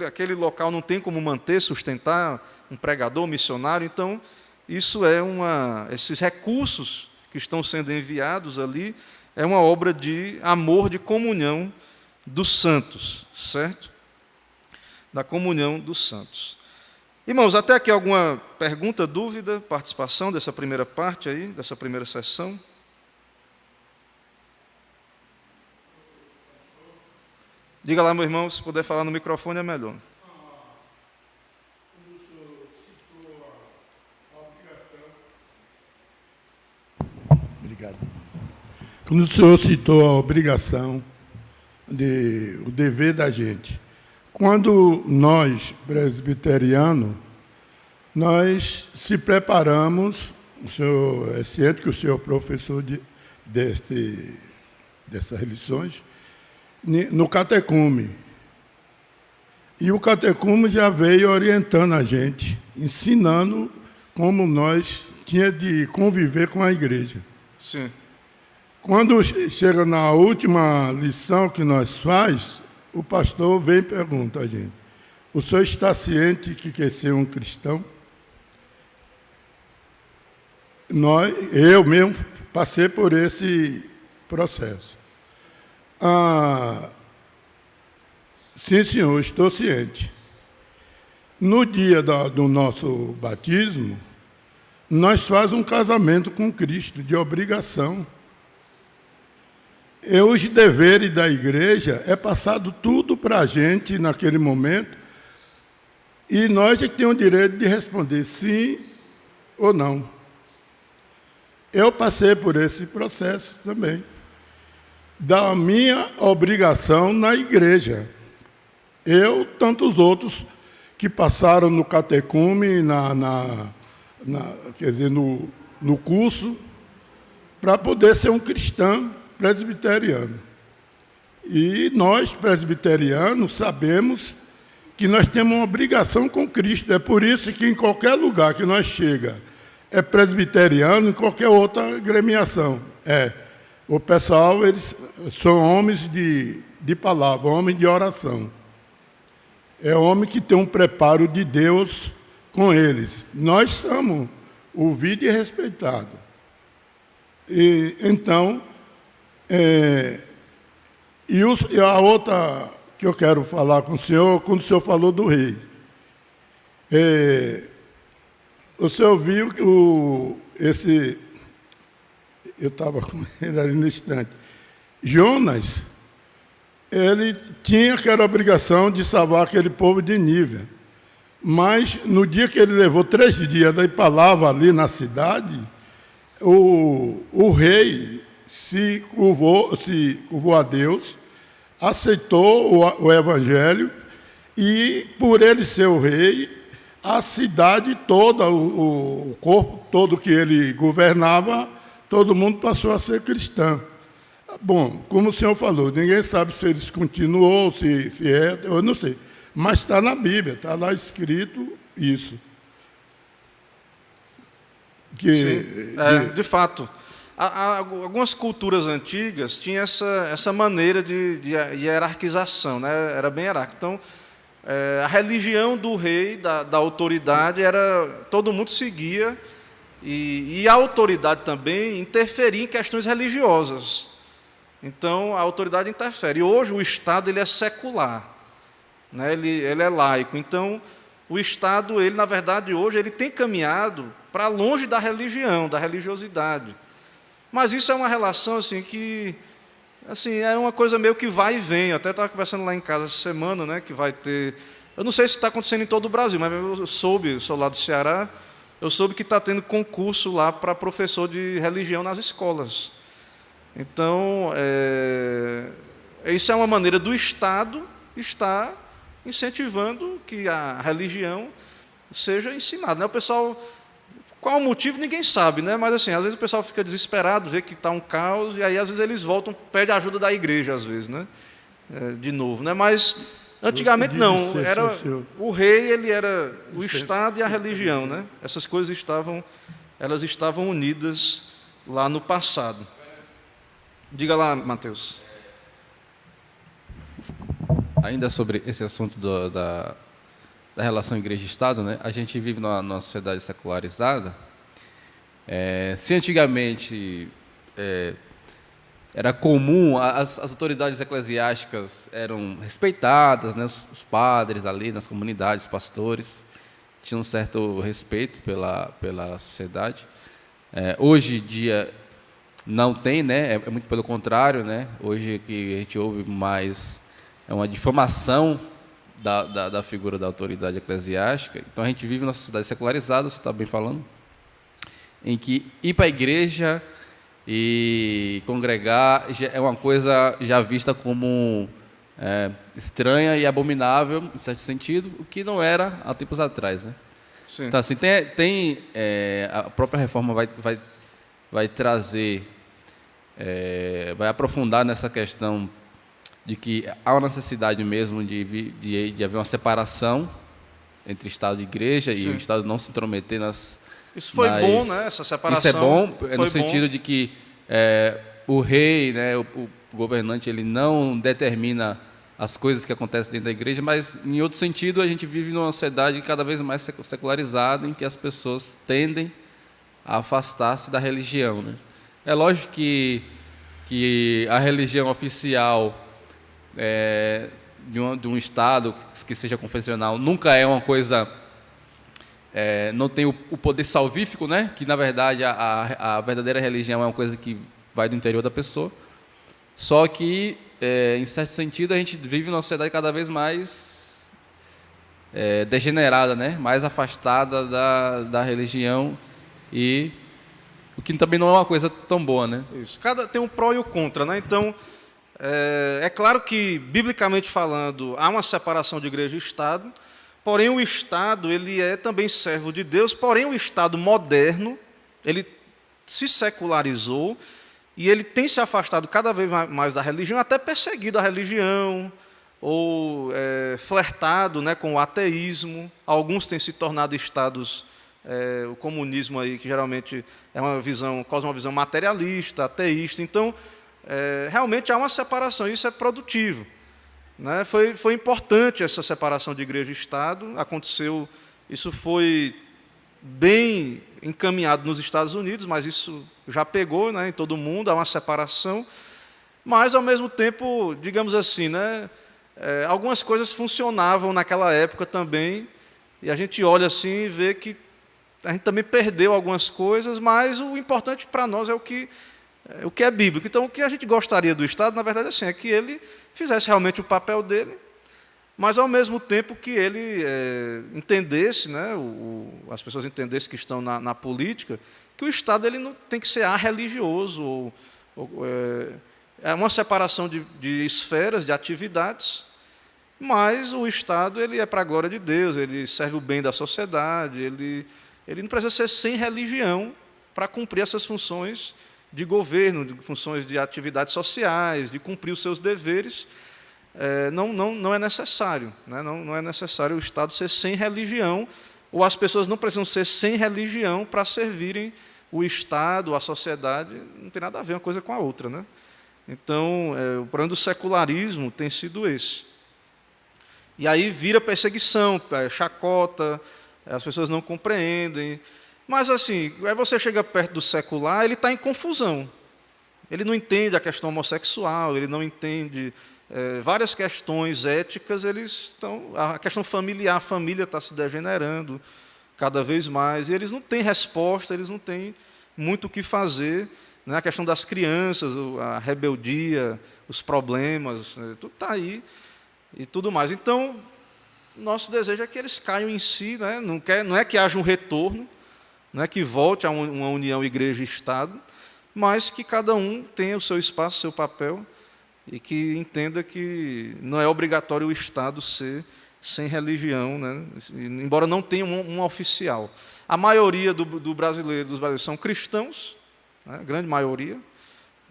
aquele local não tem como manter, sustentar um pregador, um missionário, então, isso esses recursos que estão sendo enviados ali, é uma obra de amor, de comunhão dos santos, certo? Da comunhão dos santos. Irmãos, até aqui alguma pergunta, dúvida, participação dessa primeira parte aí, dessa primeira sessão? Diga lá, meu irmão, se puder falar no microfone é melhor. Obrigado. Quando o senhor citou a obrigação, o dever da gente, quando nós, presbiterianos, nós se preparamos, o senhor é ciente que o senhor é professor dessas lições, no catecume. E o catecume já veio orientando a gente, ensinando como nós tinha de conviver com a igreja. Sim. Quando chega na última lição que nós faz, o pastor vem e pergunta a gente: o senhor está ciente que quer ser um cristão? Eu mesmo passei por esse processo. Sim, senhor, estou ciente. No dia do nosso batismo, nós fazemos um casamento com Cristo, de obrigação. E os deveres da igreja é passado tudo para a gente naquele momento, e nós é que temos o direito de responder sim ou não. Eu passei por esse processo também, da minha obrigação na igreja. Eu, tantos outros que passaram no catecume, quer dizer, no curso, para poder ser um cristão presbiteriano. E nós, presbiterianos, sabemos que nós temos uma obrigação com Cristo. É por isso que em qualquer lugar que nós chega, é presbiteriano, em qualquer outra agremiação. O pessoal, eles são homens de palavra, homens de oração. É homem que tem um preparo de Deus com eles. Nós somos ouvidos e respeitados. E, então, e a outra que eu quero falar com o senhor, quando o senhor falou do rei. O senhor viu que eu estava com ele ali no instante, Jonas, ele tinha aquela obrigação de salvar aquele povo de Nínive. Mas, no dia que ele levou 3 dias da palavra ali na cidade, o rei se curvou a Deus, aceitou o evangelho, e, por ele ser o rei, a cidade toda, o corpo todo que ele governava, todo mundo passou a ser cristão. Bom, como o senhor falou, ninguém sabe se eles continuou, se eu não sei. Mas está na Bíblia, está lá escrito isso. Sim, de fato. Algumas culturas antigas tinham essa maneira de hierarquização, né? Era bem hierárquico. Então, a religião do rei, da autoridade, todo mundo seguia, e a autoridade também interferia em questões religiosas. Então, a autoridade interfere. E hoje o Estado ele é secular, né? Ele é laico. Então, o Estado, ele, na verdade, hoje, ele tem caminhado para longe da religião, da religiosidade. Mas isso é uma relação assim que é uma coisa meio que vai e vem. Eu até estava conversando lá em casa essa semana, né, que vai ter... Eu não sei se está acontecendo em todo o Brasil, mas eu sou lá do Ceará, eu soube que está tendo concurso lá para professor de religião nas escolas. Então, isso é uma maneira do Estado estar incentivando que a religião seja ensinada, né? O pessoal... Qual o motivo, ninguém sabe, né? Mas, assim, às vezes o pessoal fica desesperado, vê que está um caos, e aí, às vezes, eles voltam, pedem ajuda da igreja, às vezes, né? De novo, né? Mas, antigamente, não. O rei, ele era o Estado e a religião, né? Essas coisas elas estavam unidas lá no passado. Diga lá, Mateus. Ainda sobre esse assunto da relação igreja e Estado, né? A gente vive numa sociedade secularizada. Se antigamente era comum, as autoridades eclesiásticas eram respeitadas, né? Os padres ali nas comunidades, pastores, tinham um certo respeito pela sociedade. Hoje em dia não tem, né? É muito pelo contrário, né? Hoje que a gente ouve mais é uma difamação da figura da autoridade eclesiástica. Então, a gente vive numa sociedade secularizada, você está bem falando, em que ir para a igreja e congregar é uma coisa já vista como estranha e abominável, em certo sentido, o que não era há tempos atrás, né? Sim. Então, assim, a própria reforma vai trazer, vai aprofundar nessa questão de que há uma necessidade mesmo de haver uma separação entre Estado e Igreja, Sim. e o Estado não se intrometer nas... Isso foi bom, né? Essa separação. Isso é bom, no foi sentido bom. de que o rei, né, o governante, ele não determina as coisas que acontecem dentro da igreja, mas, em outro sentido, a gente vive numa sociedade cada vez mais secularizada, em que as pessoas tendem a afastar-se da religião, né? É lógico que a religião oficial de um Estado que seja confessional nunca é uma coisa... não tem o poder salvífico, né? Que, na verdade, a verdadeira religião é uma coisa que vai do interior da pessoa. Só que, em certo sentido, a gente vive numa sociedade cada vez mais degenerada, né? Mais afastada da religião, e o que também não é uma coisa tão boa, né? Isso. Tem um pró e o contra, né? Então, é claro que, biblicamente falando, há uma separação de igreja e Estado, porém o Estado ele é também servo de Deus, porém o Estado moderno, ele se secularizou e ele tem se afastado cada vez mais da religião, até perseguido a religião, ou flertado, né, com o ateísmo. Alguns têm se tornado estados, o comunismo, aí, que geralmente é uma visão, cosmovisão materialista, ateísta. Então, realmente há uma separação, e isso é produtivo, né? Foi importante essa separação de igreja e Estado, isso foi bem encaminhado nos Estados Unidos, mas isso já pegou, né, em todo mundo, há uma separação, mas, ao mesmo tempo, digamos assim, né, algumas coisas funcionavam naquela época também, e a gente olha assim e vê que a gente também perdeu algumas coisas, mas o importante para nós é o que é bíblico. Então, o que a gente gostaria do Estado, na verdade, assim, é que ele fizesse realmente o papel dele, mas, ao mesmo tempo, que ele entendesse, né, as pessoas entendessem que estão na política, que o Estado ele não tem que ser arreligioso, é uma separação de esferas, de atividades, mas o Estado ele é para a glória de Deus, ele serve o bem da sociedade, ele não precisa ser sem religião para cumprir essas funções de governo, de funções de atividades sociais, de cumprir os seus deveres. Não é necessário, né? Não é necessário o Estado ser sem religião, ou as pessoas não precisam ser sem religião para servirem o Estado, a sociedade. Não tem nada a ver uma coisa com a outra, né? Então, o problema do secularismo tem sido esse. E aí vira perseguição, chacota, as pessoas não compreendem. Mas, assim, aí você chega perto do secular, ele está em confusão. Ele não entende a questão homossexual, ele não entende várias questões éticas, a questão familiar, a família está se degenerando cada vez mais, e eles não têm resposta, eles não têm muito o que fazer, né? A questão das crianças, a rebeldia, os problemas, tudo está aí e tudo mais. Então, nosso desejo é que eles caiam em si, né? Não é que haja um retorno, não é que volte a uma união igreja e Estado, mas que cada um tenha o seu espaço, o seu papel, e que entenda que não é obrigatório o Estado ser sem religião, né? Embora não tenha um oficial. A maioria dos brasileiros são cristãos, né? A grande maioria,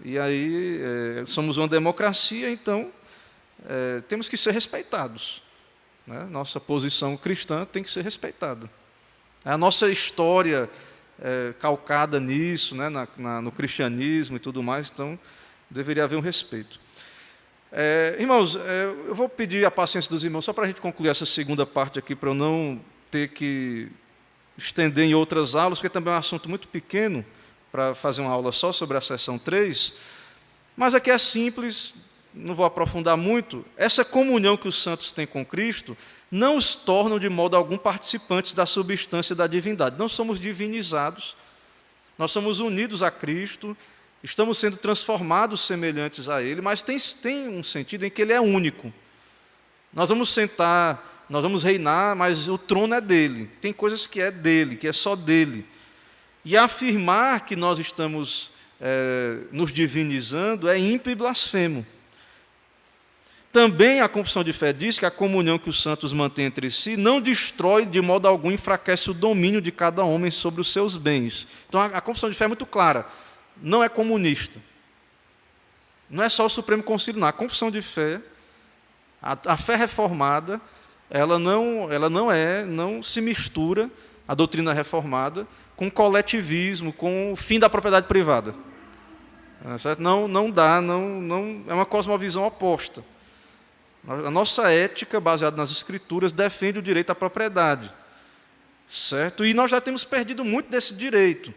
e aí somos uma democracia, então temos que ser respeitados, né? Nossa posição cristã tem que ser respeitada. A nossa história calcada nisso, né? No cristianismo e tudo mais, então deveria haver um respeito. Irmãos, eu vou pedir a paciência dos irmãos, só para a gente concluir essa segunda parte aqui, para eu não ter que estender em outras aulas, porque também é um assunto muito pequeno, para fazer uma aula só sobre a seção 3, mas aqui é simples, não vou aprofundar muito. Essa comunhão que os santos têm com Cristo não os tornam de modo algum participantes da substância da divindade. Não somos divinizados, nós somos unidos a Cristo, estamos sendo transformados semelhantes a Ele, mas tem um sentido em que Ele é único. Nós vamos sentar, nós vamos reinar, mas o trono é dele. Tem coisas que é dele, que é só dele. E afirmar que nós estamos nos divinizando, é ímpio e blasfemo. Também a confissão de fé diz que a comunhão que os santos mantêm entre si não destrói de modo algum, enfraquece o domínio de cada homem sobre os seus bens. Então a confissão de fé é muito clara, não é comunista. Não é só o Supremo Concílio, não. A confissão de fé, a fé reformada, ela não se mistura, a doutrina reformada, com coletivismo, com o fim da propriedade privada. Certo? Não dá, é uma cosmovisão oposta. A nossa ética, baseada nas Escrituras, defende o direito à propriedade. Certo? E nós já temos perdido muito desse direito.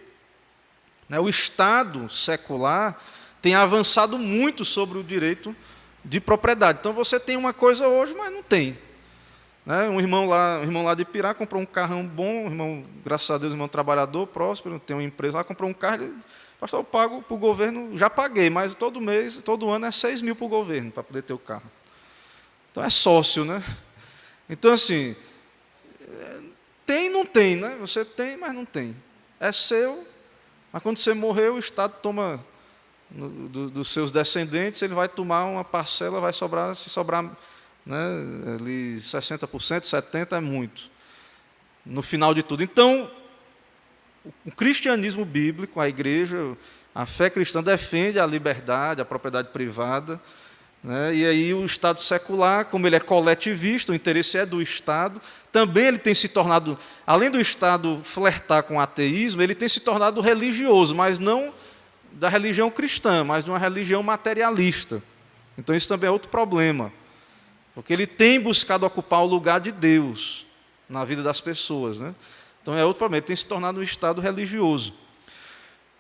O Estado secular tem avançado muito sobre o direito de propriedade. Então, você tem uma coisa hoje, mas não tem. Um irmão lá de Pirá comprou um carrão bom, irmão, graças a Deus, irmão trabalhador, próspero, tem uma empresa lá, comprou um carro, ele, pastor, eu pago para o governo, já paguei, mas todo mês, todo ano é 6 mil para o governo, para poder ter o carro. Então, é sócio, né? Então, assim, tem e não tem, né? Você tem, mas não tem. É seu, mas quando você morrer, o Estado toma dos seus descendentes, ele vai tomar uma parcela, vai sobrar, se sobrar, ali 60%, 70% é muito, no final de tudo. Então, o cristianismo bíblico, a igreja, a fé cristã defende a liberdade, a propriedade privada, e aí o Estado secular, como ele é coletivista, o interesse é do Estado, também ele tem se tornado, além do Estado flertar com o ateísmo, ele tem se tornado religioso, mas não da religião cristã, mas de uma religião materialista. Então isso também é outro problema, porque ele tem buscado ocupar o lugar de Deus na vida das pessoas. Então é outro problema, ele tem se tornado um Estado religioso.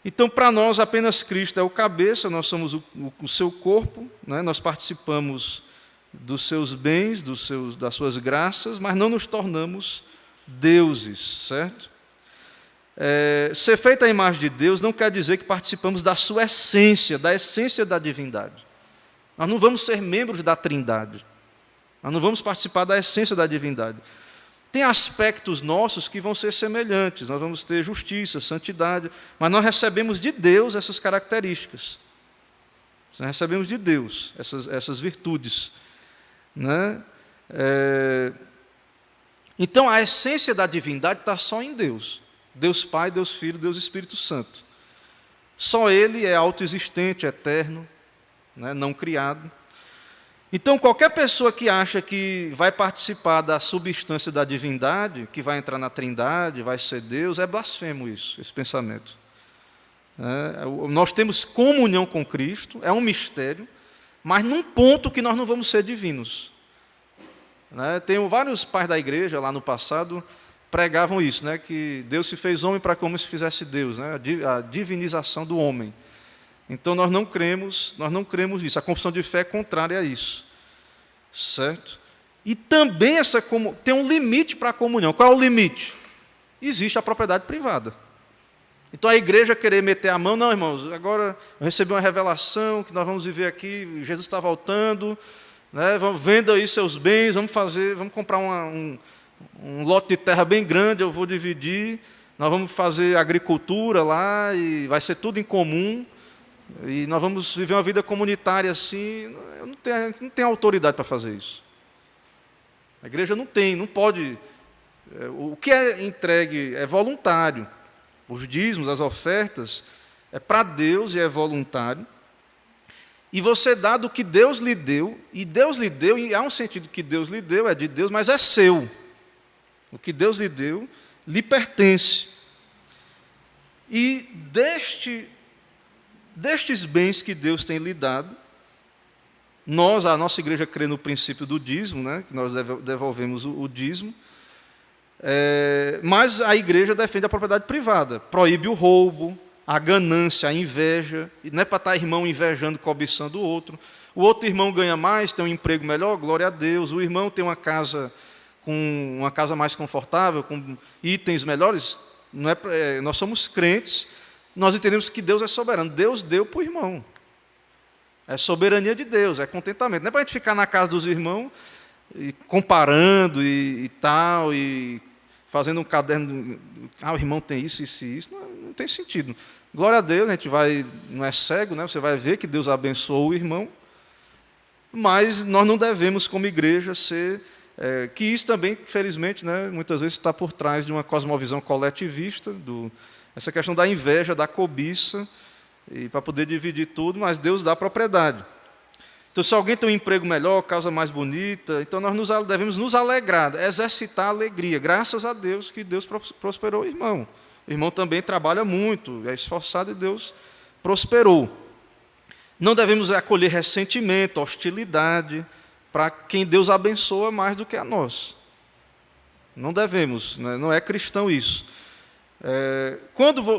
Então, para nós, apenas Cristo é o cabeça, nós somos o seu corpo, nós participamos dos seus bens, das suas graças, mas não nos tornamos deuses, certo? Ser feita a imagem de Deus não quer dizer que participamos da sua essência, da essência da divindade. Nós não vamos ser membros da Trindade. Nós não vamos participar da essência da divindade. Tem aspectos nossos que vão ser semelhantes, nós vamos ter justiça, santidade, mas nós recebemos de Deus essas características. Nós recebemos de Deus essas virtudes. Então, a essência da divindade está só em Deus. Deus Pai, Deus Filho, Deus Espírito Santo. Só Ele é autoexistente, eterno, não criado. Então, qualquer pessoa que acha que vai participar da substância da divindade, que vai entrar na Trindade, vai ser Deus, é blasfemo esse pensamento. Nós temos comunhão com Cristo, é um mistério, mas num ponto que nós não vamos ser divinos. Tem vários pais da igreja, lá no passado, pregavam isso, que Deus se fez homem para que o homem se fizesse Deus, a divinização do homem. Então, nós não cremos nisso. A confissão de fé é contrária a isso. Certo? E também tem um limite para a comunhão. Qual é o limite? Existe a propriedade privada. Então, a igreja querer meter a mão, não, irmãos, agora eu recebi uma revelação que nós vamos viver aqui, Jesus está voltando, venda aí seus bens, vamos comprar um lote de terra bem grande, eu vou dividir, nós vamos fazer agricultura lá e vai ser tudo em comum. E nós vamos viver uma vida comunitária assim. Eu não tenho autoridade para fazer isso. A igreja não pode. O que é entregue é voluntário. Os dízimos, as ofertas, é para Deus e é voluntário. E você dá do que Deus lhe deu, e há um sentido que Deus lhe deu, é de Deus, mas é seu. O que Deus lhe deu, lhe pertence. E destes bens que Deus tem lhe dado, a nossa igreja crê no princípio do dízimo, que nós devolvemos o dízimo, mas a igreja defende a propriedade privada, proíbe o roubo, a ganância, a inveja, e não é para estar irmão invejando, cobiçando o outro irmão ganha mais, tem um emprego melhor, glória a Deus, o irmão tem uma casa mais confortável, com itens melhores, nós somos crentes. Nós entendemos que Deus é soberano. Deus deu para o irmão. É soberania de Deus, é contentamento. Não é para a gente ficar na casa dos irmãos e comparando e tal, e fazendo um caderno. O irmão tem isso. Não tem sentido. Glória a Deus, a gente não é cego, né? Você vai ver que Deus abençoou o irmão, mas nós não devemos, como igreja, ser... que isso também, felizmente, né, muitas vezes está por trás de uma cosmovisão coletivista, essa questão da inveja, da cobiça, e para poder dividir tudo, mas Deus dá propriedade. Então, se alguém tem um emprego melhor, casa mais bonita, então nós devemos nos alegrar, exercitar a alegria. Graças a Deus que Deus prosperou o irmão. O irmão também trabalha muito, é esforçado e Deus prosperou. Não devemos acolher ressentimento, hostilidade, para quem Deus abençoa mais do que a nós. Não devemos, né? Não é cristão isso.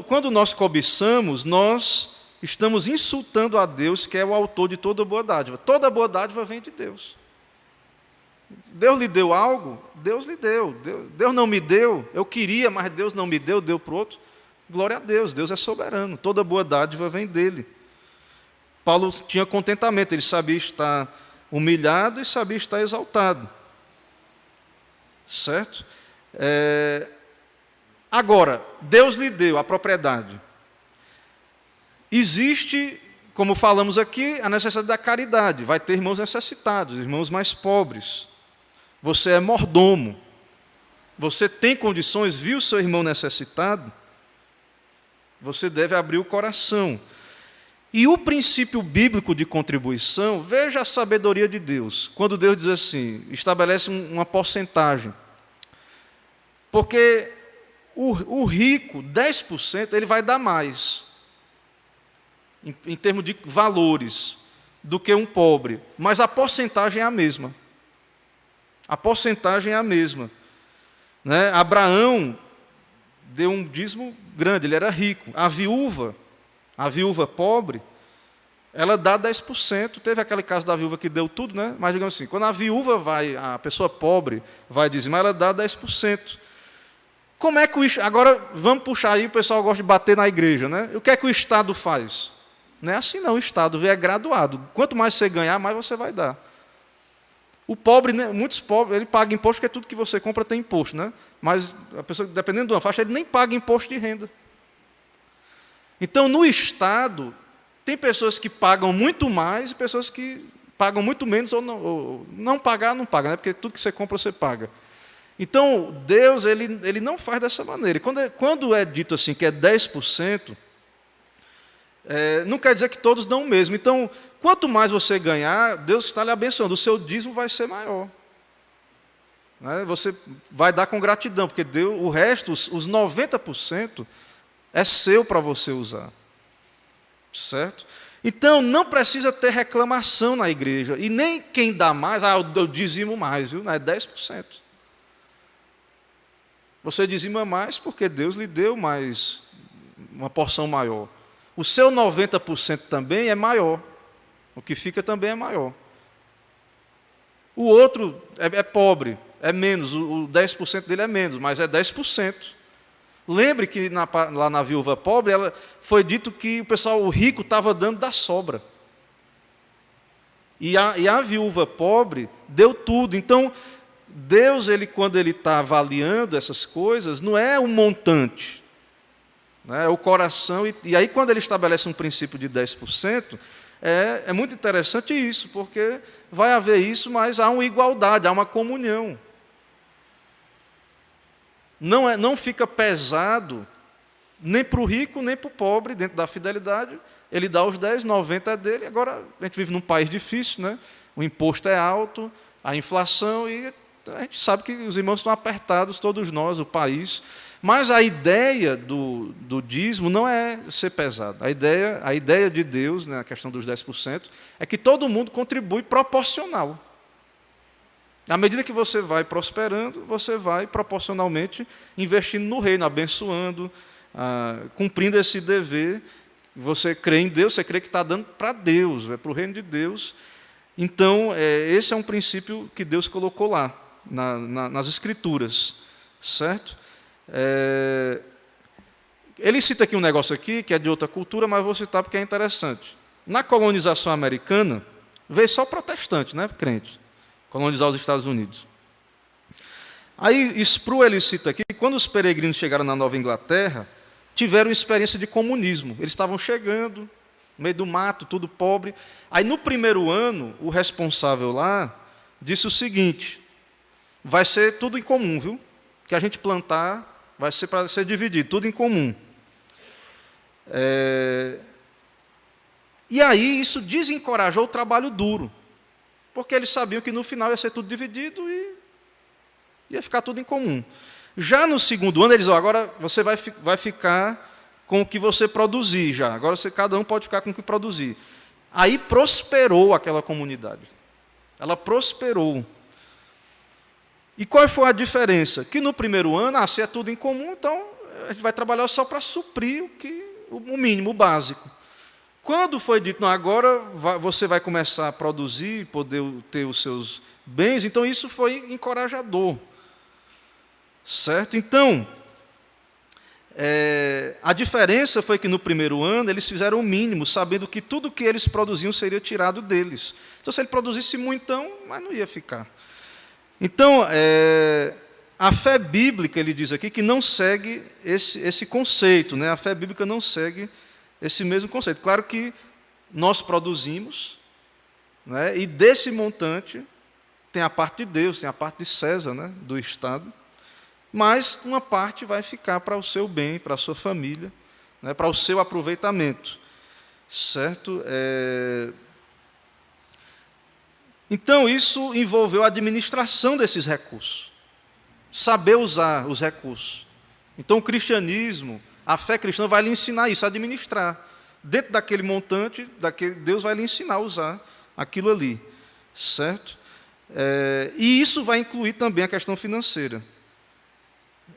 Quando nós cobiçamos, nós estamos insultando a Deus, que é o autor de toda boa dádiva. Toda boa dádiva vem de Deus. Deus lhe deu algo? Deus lhe deu. Deus não me deu, eu queria, mas Deus não me deu para o outro. Glória a Deus, Deus é soberano. Toda boa dádiva vem dele. Paulo tinha contentamento, ele sabia estar humilhado e sabia estar exaltado. Certo? Agora, Deus lhe deu a propriedade. Existe, como falamos aqui, a necessidade da caridade. Vai ter irmãos necessitados, irmãos mais pobres. Você é mordomo. Você tem condições, viu seu irmão necessitado? Você deve abrir o coração. E o princípio bíblico de contribuição, veja a sabedoria de Deus. Quando Deus diz assim, estabelece uma porcentagem. Porque o rico, 10%, ele vai dar mais, em termos de valores, do que um pobre. Mas a porcentagem é a mesma. A porcentagem é a mesma. Né? Abraão deu um dízimo grande, ele era rico. A viúva pobre, ela dá 10%. Teve aquele caso da viúva que deu tudo, né? Mas digamos assim, quando a pessoa pobre vai dizimar, ela dá 10%. Como é que agora vamos puxar aí, o pessoal gosta de bater na igreja, né? O que é que o Estado faz? Não é assim não, o Estado é graduado. Quanto mais você ganhar, mais você vai dar. O pobre, né, muitos pobres, ele paga imposto, porque tudo que você compra tem imposto, né? Mas a pessoa, dependendo de uma faixa, ele nem paga imposto de renda. Então, no Estado, tem pessoas que pagam muito mais e pessoas que pagam muito menos, ou não pagar, não paga, né? Porque tudo que você compra, você paga. Então, Deus ele não faz dessa maneira. Quando é dito assim que é 10%, não quer dizer que todos dão o mesmo. Então, quanto mais você ganhar, Deus está lhe abençoando. O seu dízimo vai ser maior. Né? Você vai dar com gratidão, porque Deus, o resto, os 90%, é seu para você usar. Certo? Então, não precisa ter reclamação na igreja. E nem quem dá mais, eu dizimo mais, viu? Não é 10%. Você dizima mais porque Deus lhe deu mais, uma porção maior. O seu 90% também é maior. O que fica também é maior. O outro é pobre, é menos, o 10% dele é menos, mas é 10%. Lembre que lá na viúva pobre, foi dito que o rico estava dando da sobra. E a viúva pobre deu tudo. Então, Deus, quando Ele está avaliando essas coisas, não é um montante, né? É o coração. E aí, quando Ele estabelece um princípio de 10%, é muito interessante isso, porque vai haver isso, mas há uma igualdade, há uma comunhão. Não fica pesado, nem para o rico, nem para o pobre, dentro da fidelidade. Ele dá os 10, 90 é dele. Agora, a gente vive num país difícil, né? O imposto é alto, a inflação, e a gente sabe que os irmãos estão apertados, todos nós, o país. Mas a ideia do dízimo não é ser pesado. A ideia de Deus, né, a questão dos 10%, é que todo mundo contribui proporcional. À medida que você vai prosperando, você vai proporcionalmente investindo no reino, abençoando, cumprindo esse dever. Você crê em Deus, você crê que está dando para Deus, é para o reino de Deus. Então, esse é um princípio que Deus colocou lá, nas Escrituras, certo? Ele cita aqui um negócio aqui, que é de outra cultura, mas vou citar porque é interessante. Na colonização americana, veio só protestante, né, crente, colonizar os Estados Unidos. Aí, Sproul, ele cita aqui, que quando os peregrinos chegaram na Nova Inglaterra, tiveram experiência de comunismo. Eles estavam chegando, no meio do mato, tudo pobre. Aí, no primeiro ano, o responsável lá disse o seguinte: vai ser tudo em comum, viu? Que a gente plantar vai ser para ser dividido, tudo em comum. E aí isso desencorajou o trabalho duro, porque eles sabiam que no final ia ser tudo dividido e ia ficar tudo em comum. Já no segundo ano, eles disseram: agora você vai ficar com o que você produzir já. Agora cada um pode ficar com o que produzir. Aí prosperou aquela comunidade. Ela prosperou. E qual foi a diferença? Que no primeiro ano, se é tudo em comum, então a gente vai trabalhar só para suprir o mínimo, o básico. Quando foi dito: não, agora você vai começar a produzir, poder ter os seus bens, então isso foi encorajador. Certo? Então, a diferença foi que no primeiro ano eles fizeram o mínimo, sabendo que tudo que eles produziam seria tirado deles. Então, se ele produzisse muito, mas não ia ficar. Então, a fé bíblica, ele diz aqui, que não segue esse conceito, né? A fé bíblica não segue esse mesmo conceito. Claro que nós produzimos, né? E desse montante tem a parte de Deus, tem a parte de César, né? Do Estado. Mas uma parte vai ficar para o seu bem, para a sua família, né, para o seu aproveitamento. Certo? Então, isso envolveu a administração desses recursos. Saber usar os recursos. Então, o cristianismo, a fé cristã vai lhe ensinar isso, a administrar. Dentro daquele montante, Deus vai lhe ensinar a usar aquilo ali. Certo? E isso vai incluir também a questão financeira.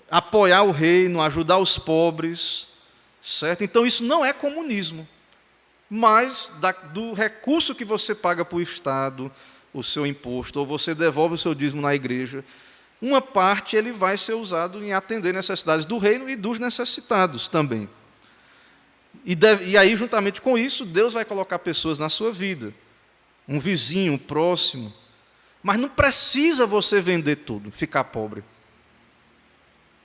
Apoiar o reino, ajudar os pobres, certo? Então, isso não é comunismo, mas do recurso que você paga para o Estado, o seu imposto, ou você devolve o seu dízimo na igreja, uma parte ele vai ser usado em atender necessidades do reino e dos necessitados também. E aí, juntamente com isso, Deus vai colocar pessoas na sua vida, um vizinho, um próximo, mas não precisa você vender tudo, ficar pobre.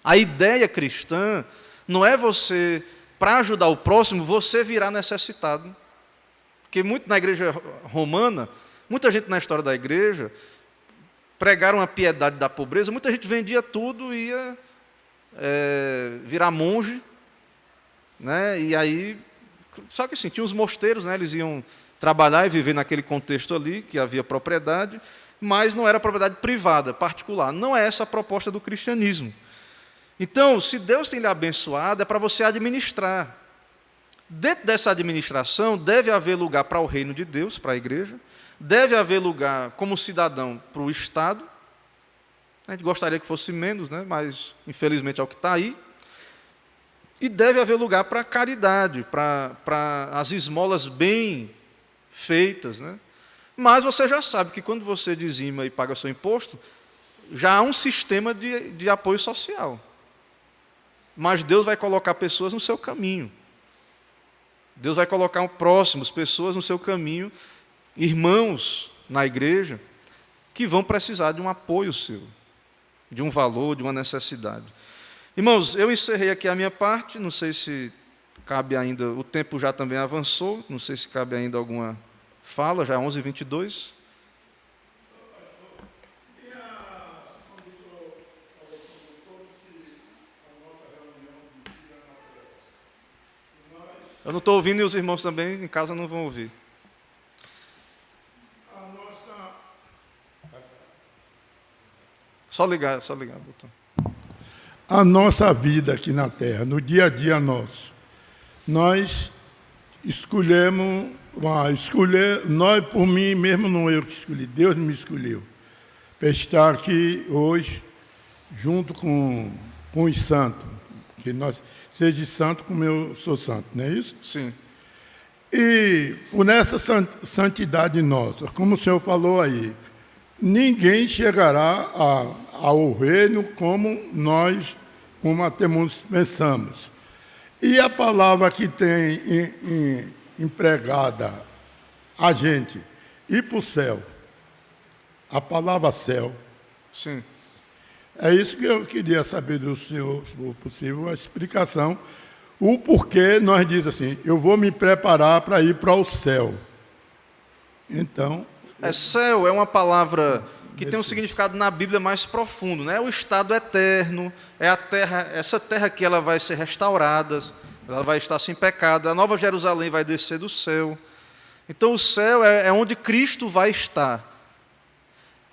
A ideia cristã não é você, para ajudar o próximo, você virar necessitado. Porque muito na igreja romana, muita gente na história da igreja, pregaram a piedade da pobreza, muita gente vendia tudo e ia virar monge, né? E aí, só que assim, tinha os mosteiros, né? Eles iam trabalhar e viver naquele contexto ali, que havia propriedade, mas não era propriedade privada, particular. Não é essa a proposta do cristianismo. Então, se Deus tem lhe abençoado, é para você administrar. Dentro dessa administração, deve haver lugar para o reino de Deus, para a igreja, deve haver lugar, como cidadão, para o Estado. A gente gostaria que fosse menos, né? Mas, infelizmente, é o que está aí. E deve haver lugar para a caridade, para as esmolas bem feitas, né? Mas você já sabe que quando você dizima e paga seu imposto, já há um sistema de apoio social. Mas Deus vai colocar pessoas no seu caminho. Deus vai colocar próximos, pessoas no seu caminho, irmãos na igreja, que vão precisar de um apoio seu, de um valor, de uma necessidade. Irmãos, eu encerrei aqui a minha parte, não sei se cabe ainda, o tempo já também avançou, não sei se cabe ainda alguma fala, já é 11h22. Eu não estou ouvindo e os irmãos também em casa não vão ouvir. Só ligar o botão. A nossa vida aqui na Terra, no dia a dia nosso, nós escolhemos, nós por mim mesmo não eu que escolhi, Deus me escolheu para estar aqui hoje junto com os santos, que nós seja santo como eu sou santo, não é isso? Sim. E por essa santidade nossa, como o senhor falou aí, ninguém chegará ao reino como nós, como até muitos pensamos. E a palavra que tem empregada a gente ir para o céu, a palavra céu. Sim. É isso que eu queria saber do senhor, se for possível, a explicação. O porquê nós diz assim, eu vou me preparar para ir para o céu. Então... Céu é uma palavra que tem um significado na Bíblia mais profundo, né? É o estado eterno, é a terra, essa terra que ela vai ser restaurada, ela vai estar sem pecado, a nova Jerusalém vai descer do céu. Então o céu é onde Cristo vai estar.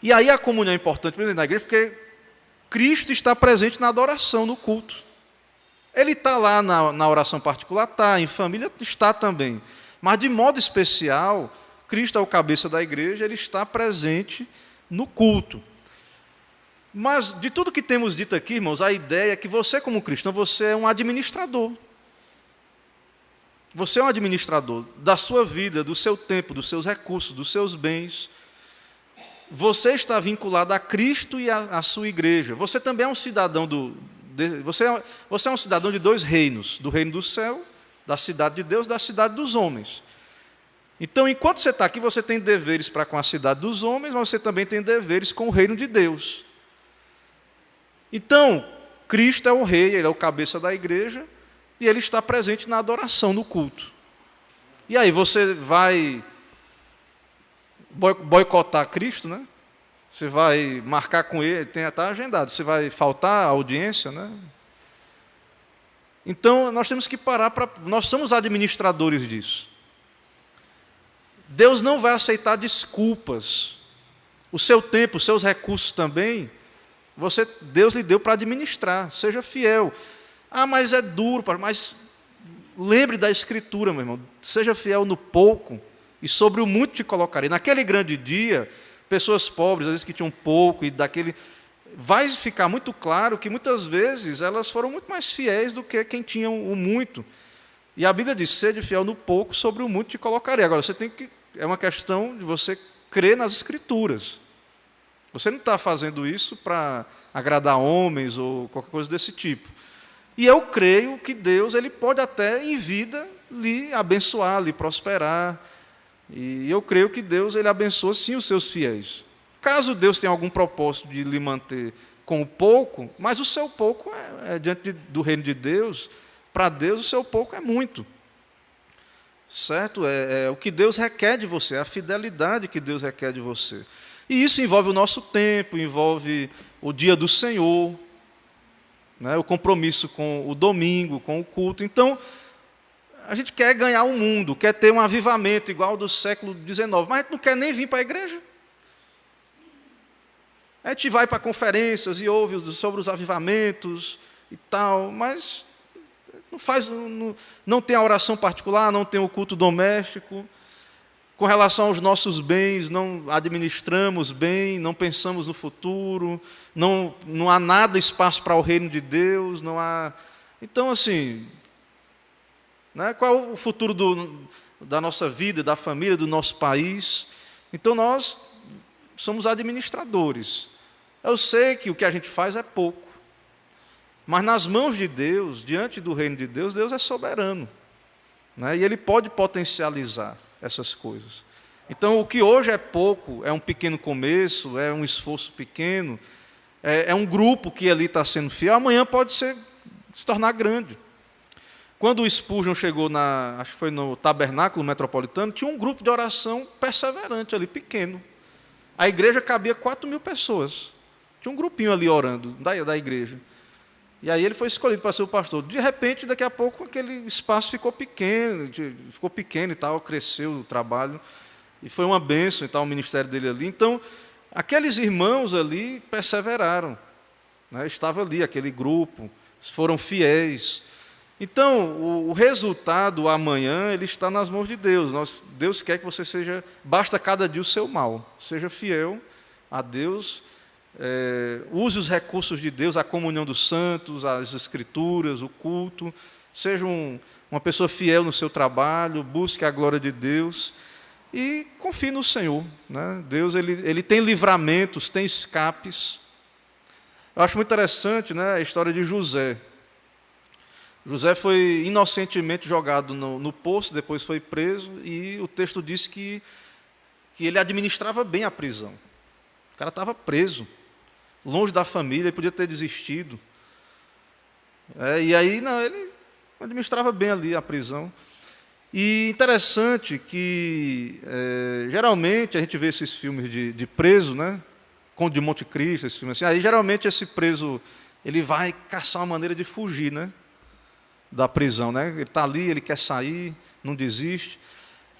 E aí a comunhão é importante na igreja, porque Cristo está presente na adoração, no culto. Ele está lá na oração particular, está, em família está também. Mas de modo especial, Cristo é o cabeça da igreja, ele está presente no culto. Mas de tudo que temos dito aqui, irmãos, a ideia é que você, como cristão, você é um administrador. Você é um administrador da sua vida, do seu tempo, dos seus recursos, dos seus bens. Você está vinculado a Cristo e à sua igreja. Você também é um cidadão você é um cidadão de dois reinos, do reino do céu, da cidade de Deus, da cidade dos homens. Então, enquanto você está aqui, você tem deveres para com a cidade dos homens, mas você também tem deveres com o reino de Deus. Então, Cristo é o rei, ele é o cabeça da igreja, e ele está presente na adoração, no culto. E aí, você vai boicotar Cristo, né? Você vai marcar com ele, está agendado, você vai faltar a audiência, né? Então, nós temos que parar nós somos administradores disso. Deus não vai aceitar desculpas. O seu tempo, os seus recursos também, Deus lhe deu para administrar, seja fiel. Ah, mas é duro, mas lembre da Escritura, meu irmão, seja fiel no pouco, e sobre o muito te colocarei. Naquele grande dia, pessoas pobres, às vezes que tinham pouco, e vai ficar muito claro que muitas vezes elas foram muito mais fiéis do que quem tinha o muito. E a Bíblia diz, sede fiel no pouco, sobre o muito te colocarei. Agora, é uma questão de você crer nas Escrituras. Você não está fazendo isso para agradar homens ou qualquer coisa desse tipo. E eu creio que Deus ele pode até, em vida, lhe abençoar, lhe prosperar. E eu creio que Deus ele abençoa, sim, os seus fiéis. Caso Deus tenha algum propósito de lhe manter com o pouco, mas o seu pouco diante do reino de Deus, para Deus o seu pouco é muito. Certo? É o que Deus requer de você, é a fidelidade que Deus requer de você. E isso envolve o nosso tempo, envolve o dia do Senhor, né? O compromisso com o domingo, com o culto. Então, a gente quer ganhar o mundo, quer ter um avivamento igual ao do século XIX, mas a gente não quer nem vir para a igreja. A gente vai para conferências e ouve sobre os avivamentos e tal, mas não tem a oração particular, não tem o culto doméstico. Com relação aos nossos bens, não administramos bem, não pensamos no futuro, não há nada espaço para o reino de Deus, não há... Então, assim, né, qual é o futuro da nossa vida, da família, do nosso país? Então, nós somos administradores. Eu sei que o que a gente faz é pouco, mas nas mãos de Deus, diante do reino de Deus, Deus é soberano, né, e Ele pode potencializar essas coisas. Então, o que hoje é pouco, é um pequeno começo, é um esforço pequeno, é um grupo que ali está sendo fiel, amanhã pode se tornar grande. Quando o Spurgeon chegou acho que foi no Tabernáculo Metropolitano, tinha um grupo de oração perseverante ali, pequeno. A igreja cabia 4.000 pessoas. Tinha um grupinho ali orando, da igreja. E aí ele foi escolhido para ser o pastor. De repente, daqui a pouco, aquele espaço ficou pequeno e tal, cresceu o trabalho, e foi uma bênção e tal, o ministério dele ali. Então, aqueles irmãos ali perseveraram, né? Estava ali, aquele grupo, foram fiéis. Então, o resultado amanhã, ele está nas mãos de Deus. Deus quer que você basta cada dia o seu mal, seja fiel a Deus. Use os recursos de Deus, a comunhão dos santos, as escrituras, o culto. Seja uma pessoa fiel no seu trabalho, busque a glória de Deus e confie no Senhor, né? Deus ele tem livramentos, tem escapes. Eu acho muito interessante, né, a história de José. José foi inocentemente jogado no poço, depois foi preso, e o texto diz que ele administrava bem a prisão. O cara estava preso, longe da família, ele podia ter desistido. E aí, não, ele administrava bem ali a prisão. E interessante que, geralmente, a gente vê esses filmes de preso, né? Conde de Monte Cristo, esse filme assim. Aí, geralmente, esse preso ele vai caçar uma maneira de fugir, né? Da prisão, né? Ele está ali, ele quer sair, não desiste.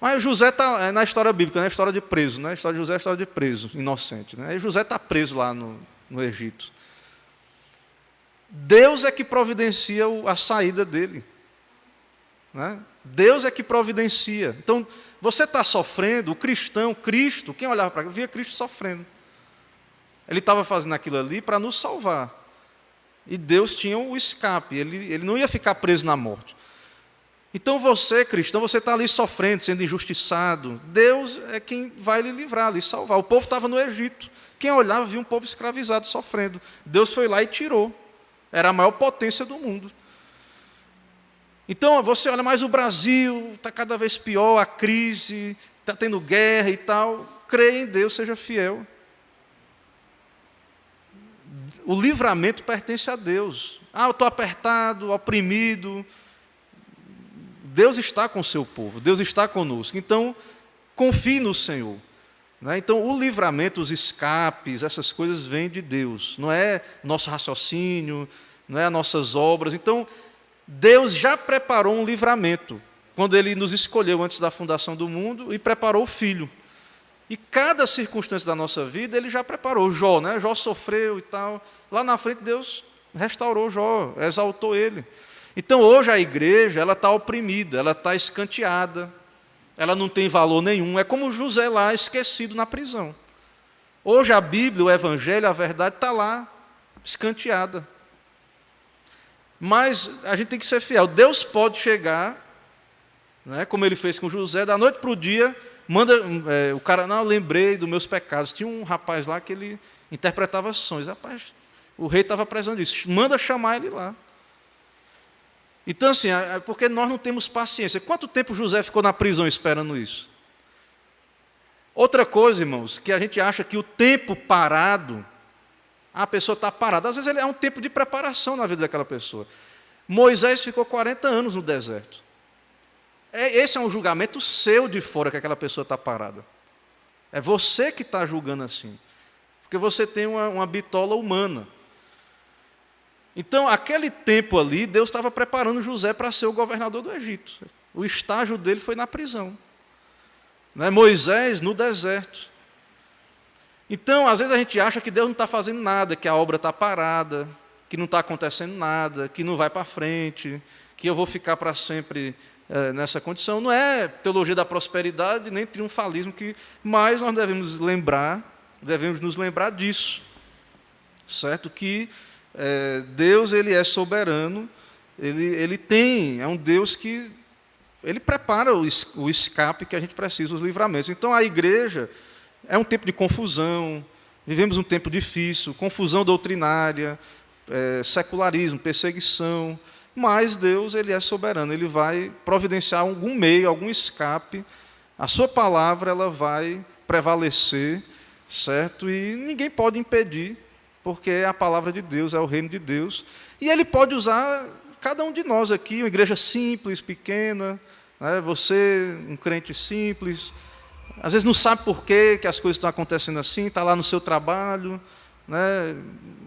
Mas José está na história bíblica, na história de preso, né? A história de José é a história de preso, inocente, né? E José está preso lá no Egito. Deus é que providencia a saída dele, né? Deus é que providencia. Então, você está sofrendo, o cristão, Cristo, quem olhava para cá, via Cristo sofrendo. Ele estava fazendo aquilo ali para nos salvar. E Deus tinha o escape, ele não ia ficar preso na morte. Então você, cristão, você está ali sofrendo, sendo injustiçado. Deus é quem vai lhe livrar, lhe salvar. O povo estava no Egito. Quem olhava via um povo escravizado, sofrendo. Deus foi lá e tirou. Era a maior potência do mundo. Então, você olha mais o Brasil, está cada vez pior, a crise, está tendo guerra e tal. Creia em Deus, seja fiel. O livramento pertence a Deus. Eu estou apertado, oprimido. Deus está com o seu povo, Deus está conosco. Então, confie no Senhor. Então, o livramento, os escapes, essas coisas vêm de Deus. Não é nosso raciocínio, não é as nossas obras. Então, Deus já preparou um livramento, quando Ele nos escolheu antes da fundação do mundo e preparou o Filho. E cada circunstância da nossa vida, Ele já preparou. Jó, né? Jó sofreu e tal. Lá na frente, Deus restaurou Jó, exaltou ele. Então, hoje a igreja ela está oprimida, ela está escanteada, ela não tem valor nenhum. É como José lá, esquecido na prisão. Hoje a Bíblia, o Evangelho, a verdade está lá, escanteada. Mas a gente tem que ser fiel. Deus pode chegar, né, como Ele fez com José, da noite para o dia, manda o cara, não, eu lembrei dos meus pecados. Tinha um rapaz lá que ele interpretava sonhos. Rapaz, o rei estava precisando disso. Manda chamar ele lá. Então, assim, porque nós não temos paciência. Quanto tempo José ficou na prisão esperando isso? Outra coisa, irmãos, que a gente acha que o tempo parado, a pessoa está parada. Às vezes é um tempo de preparação na vida daquela pessoa. Moisés ficou 40 anos no deserto. Esse é um julgamento seu de fora, que aquela pessoa está parada. É você que está julgando assim. Porque você tem uma bitola humana. Então, aquele tempo ali, Deus estava preparando José para ser o governador do Egito. O estágio dele foi na prisão. Moisés no deserto. Então, às vezes a gente acha que Deus não está fazendo nada, que a obra está parada, que não está acontecendo nada, que não vai para frente, que eu vou ficar para sempre nessa condição. Não é teologia da prosperidade, nem triunfalismo, mas nós devemos nos lembrar disso. Certo? Que Deus ele é soberano, ele é um Deus que ele prepara o escape que a gente precisa, os livramentos. Então, a igreja é um tempo de confusão, vivemos um tempo difícil, confusão doutrinária, secularismo, perseguição, mas Deus ele é soberano, Ele vai providenciar algum meio, algum escape, a sua palavra ela vai prevalecer, certo? E ninguém pode impedir, porque é a palavra de Deus, é o reino de Deus, e Ele pode usar cada um de nós aqui, uma igreja simples, pequena, né? Você, um crente simples, às vezes não sabe por que as coisas estão acontecendo assim, está lá no seu trabalho, né?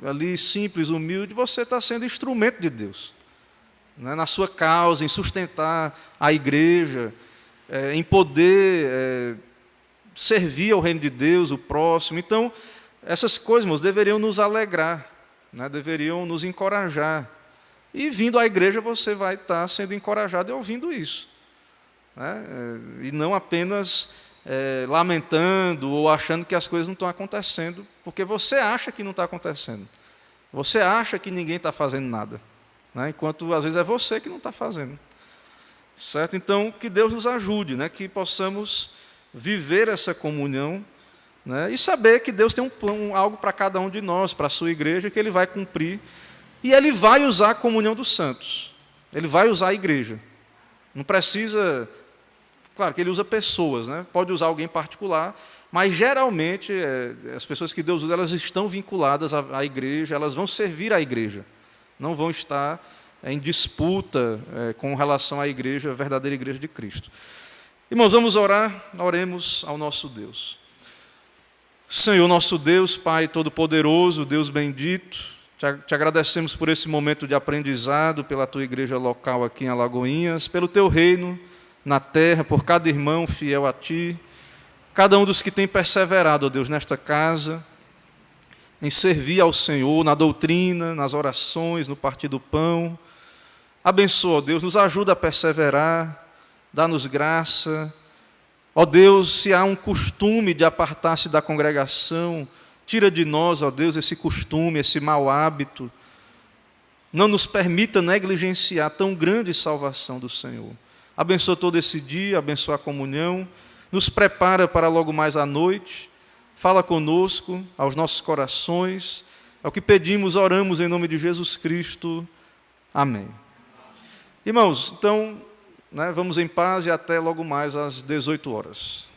Ali simples, humilde, você está sendo instrumento de Deus, né? Na sua causa, em sustentar a igreja, em poder servir ao reino de Deus, o próximo. Então, essas coisas, irmãos, deveriam nos alegrar, né? Deveriam nos encorajar. E vindo à igreja você vai estar sendo encorajado e ouvindo isso, né? E não apenas lamentando ou achando que as coisas não estão acontecendo, porque você acha que não está acontecendo. Você acha que ninguém está fazendo nada, né? Enquanto às vezes é você que não está fazendo. Certo? Então, que Deus nos ajude, né? Que possamos viver essa comunhão, né? E saber que Deus tem um plano, algo para cada um de nós, para a sua igreja, que Ele vai cumprir. E Ele vai usar a comunhão dos santos. Ele vai usar a igreja. Não precisa... Claro que Ele usa pessoas, né? Pode usar alguém particular, mas geralmente as pessoas que Deus usa, elas estão vinculadas à igreja, elas vão servir à igreja. Não vão estar em disputa com relação à igreja, a verdadeira igreja de Cristo. Irmãos, vamos orar, oremos ao nosso Deus. Senhor, nosso Deus, Pai Todo-Poderoso, Deus bendito, te agradecemos por esse momento de aprendizado, pela tua igreja local aqui em Alagoinhas, pelo teu reino na terra, por cada irmão fiel a ti, cada um dos que tem perseverado, ó Deus, nesta casa, em servir ao Senhor, na doutrina, nas orações, no partir do pão. Abençoa, ó Deus, nos ajuda a perseverar, dá-nos graça. Ó Deus, se há um costume de apartar-se da congregação, tira de nós, ó Deus, esse costume, esse mau hábito. Não nos permita negligenciar tão grande salvação do Senhor. Abençoa todo esse dia, abençoa a comunhão, nos prepara para logo mais à noite, fala conosco, aos nossos corações. É o que pedimos, oramos em nome de Jesus Cristo. Amém. Irmãos, então, vamos em paz e até logo mais às 18 horas.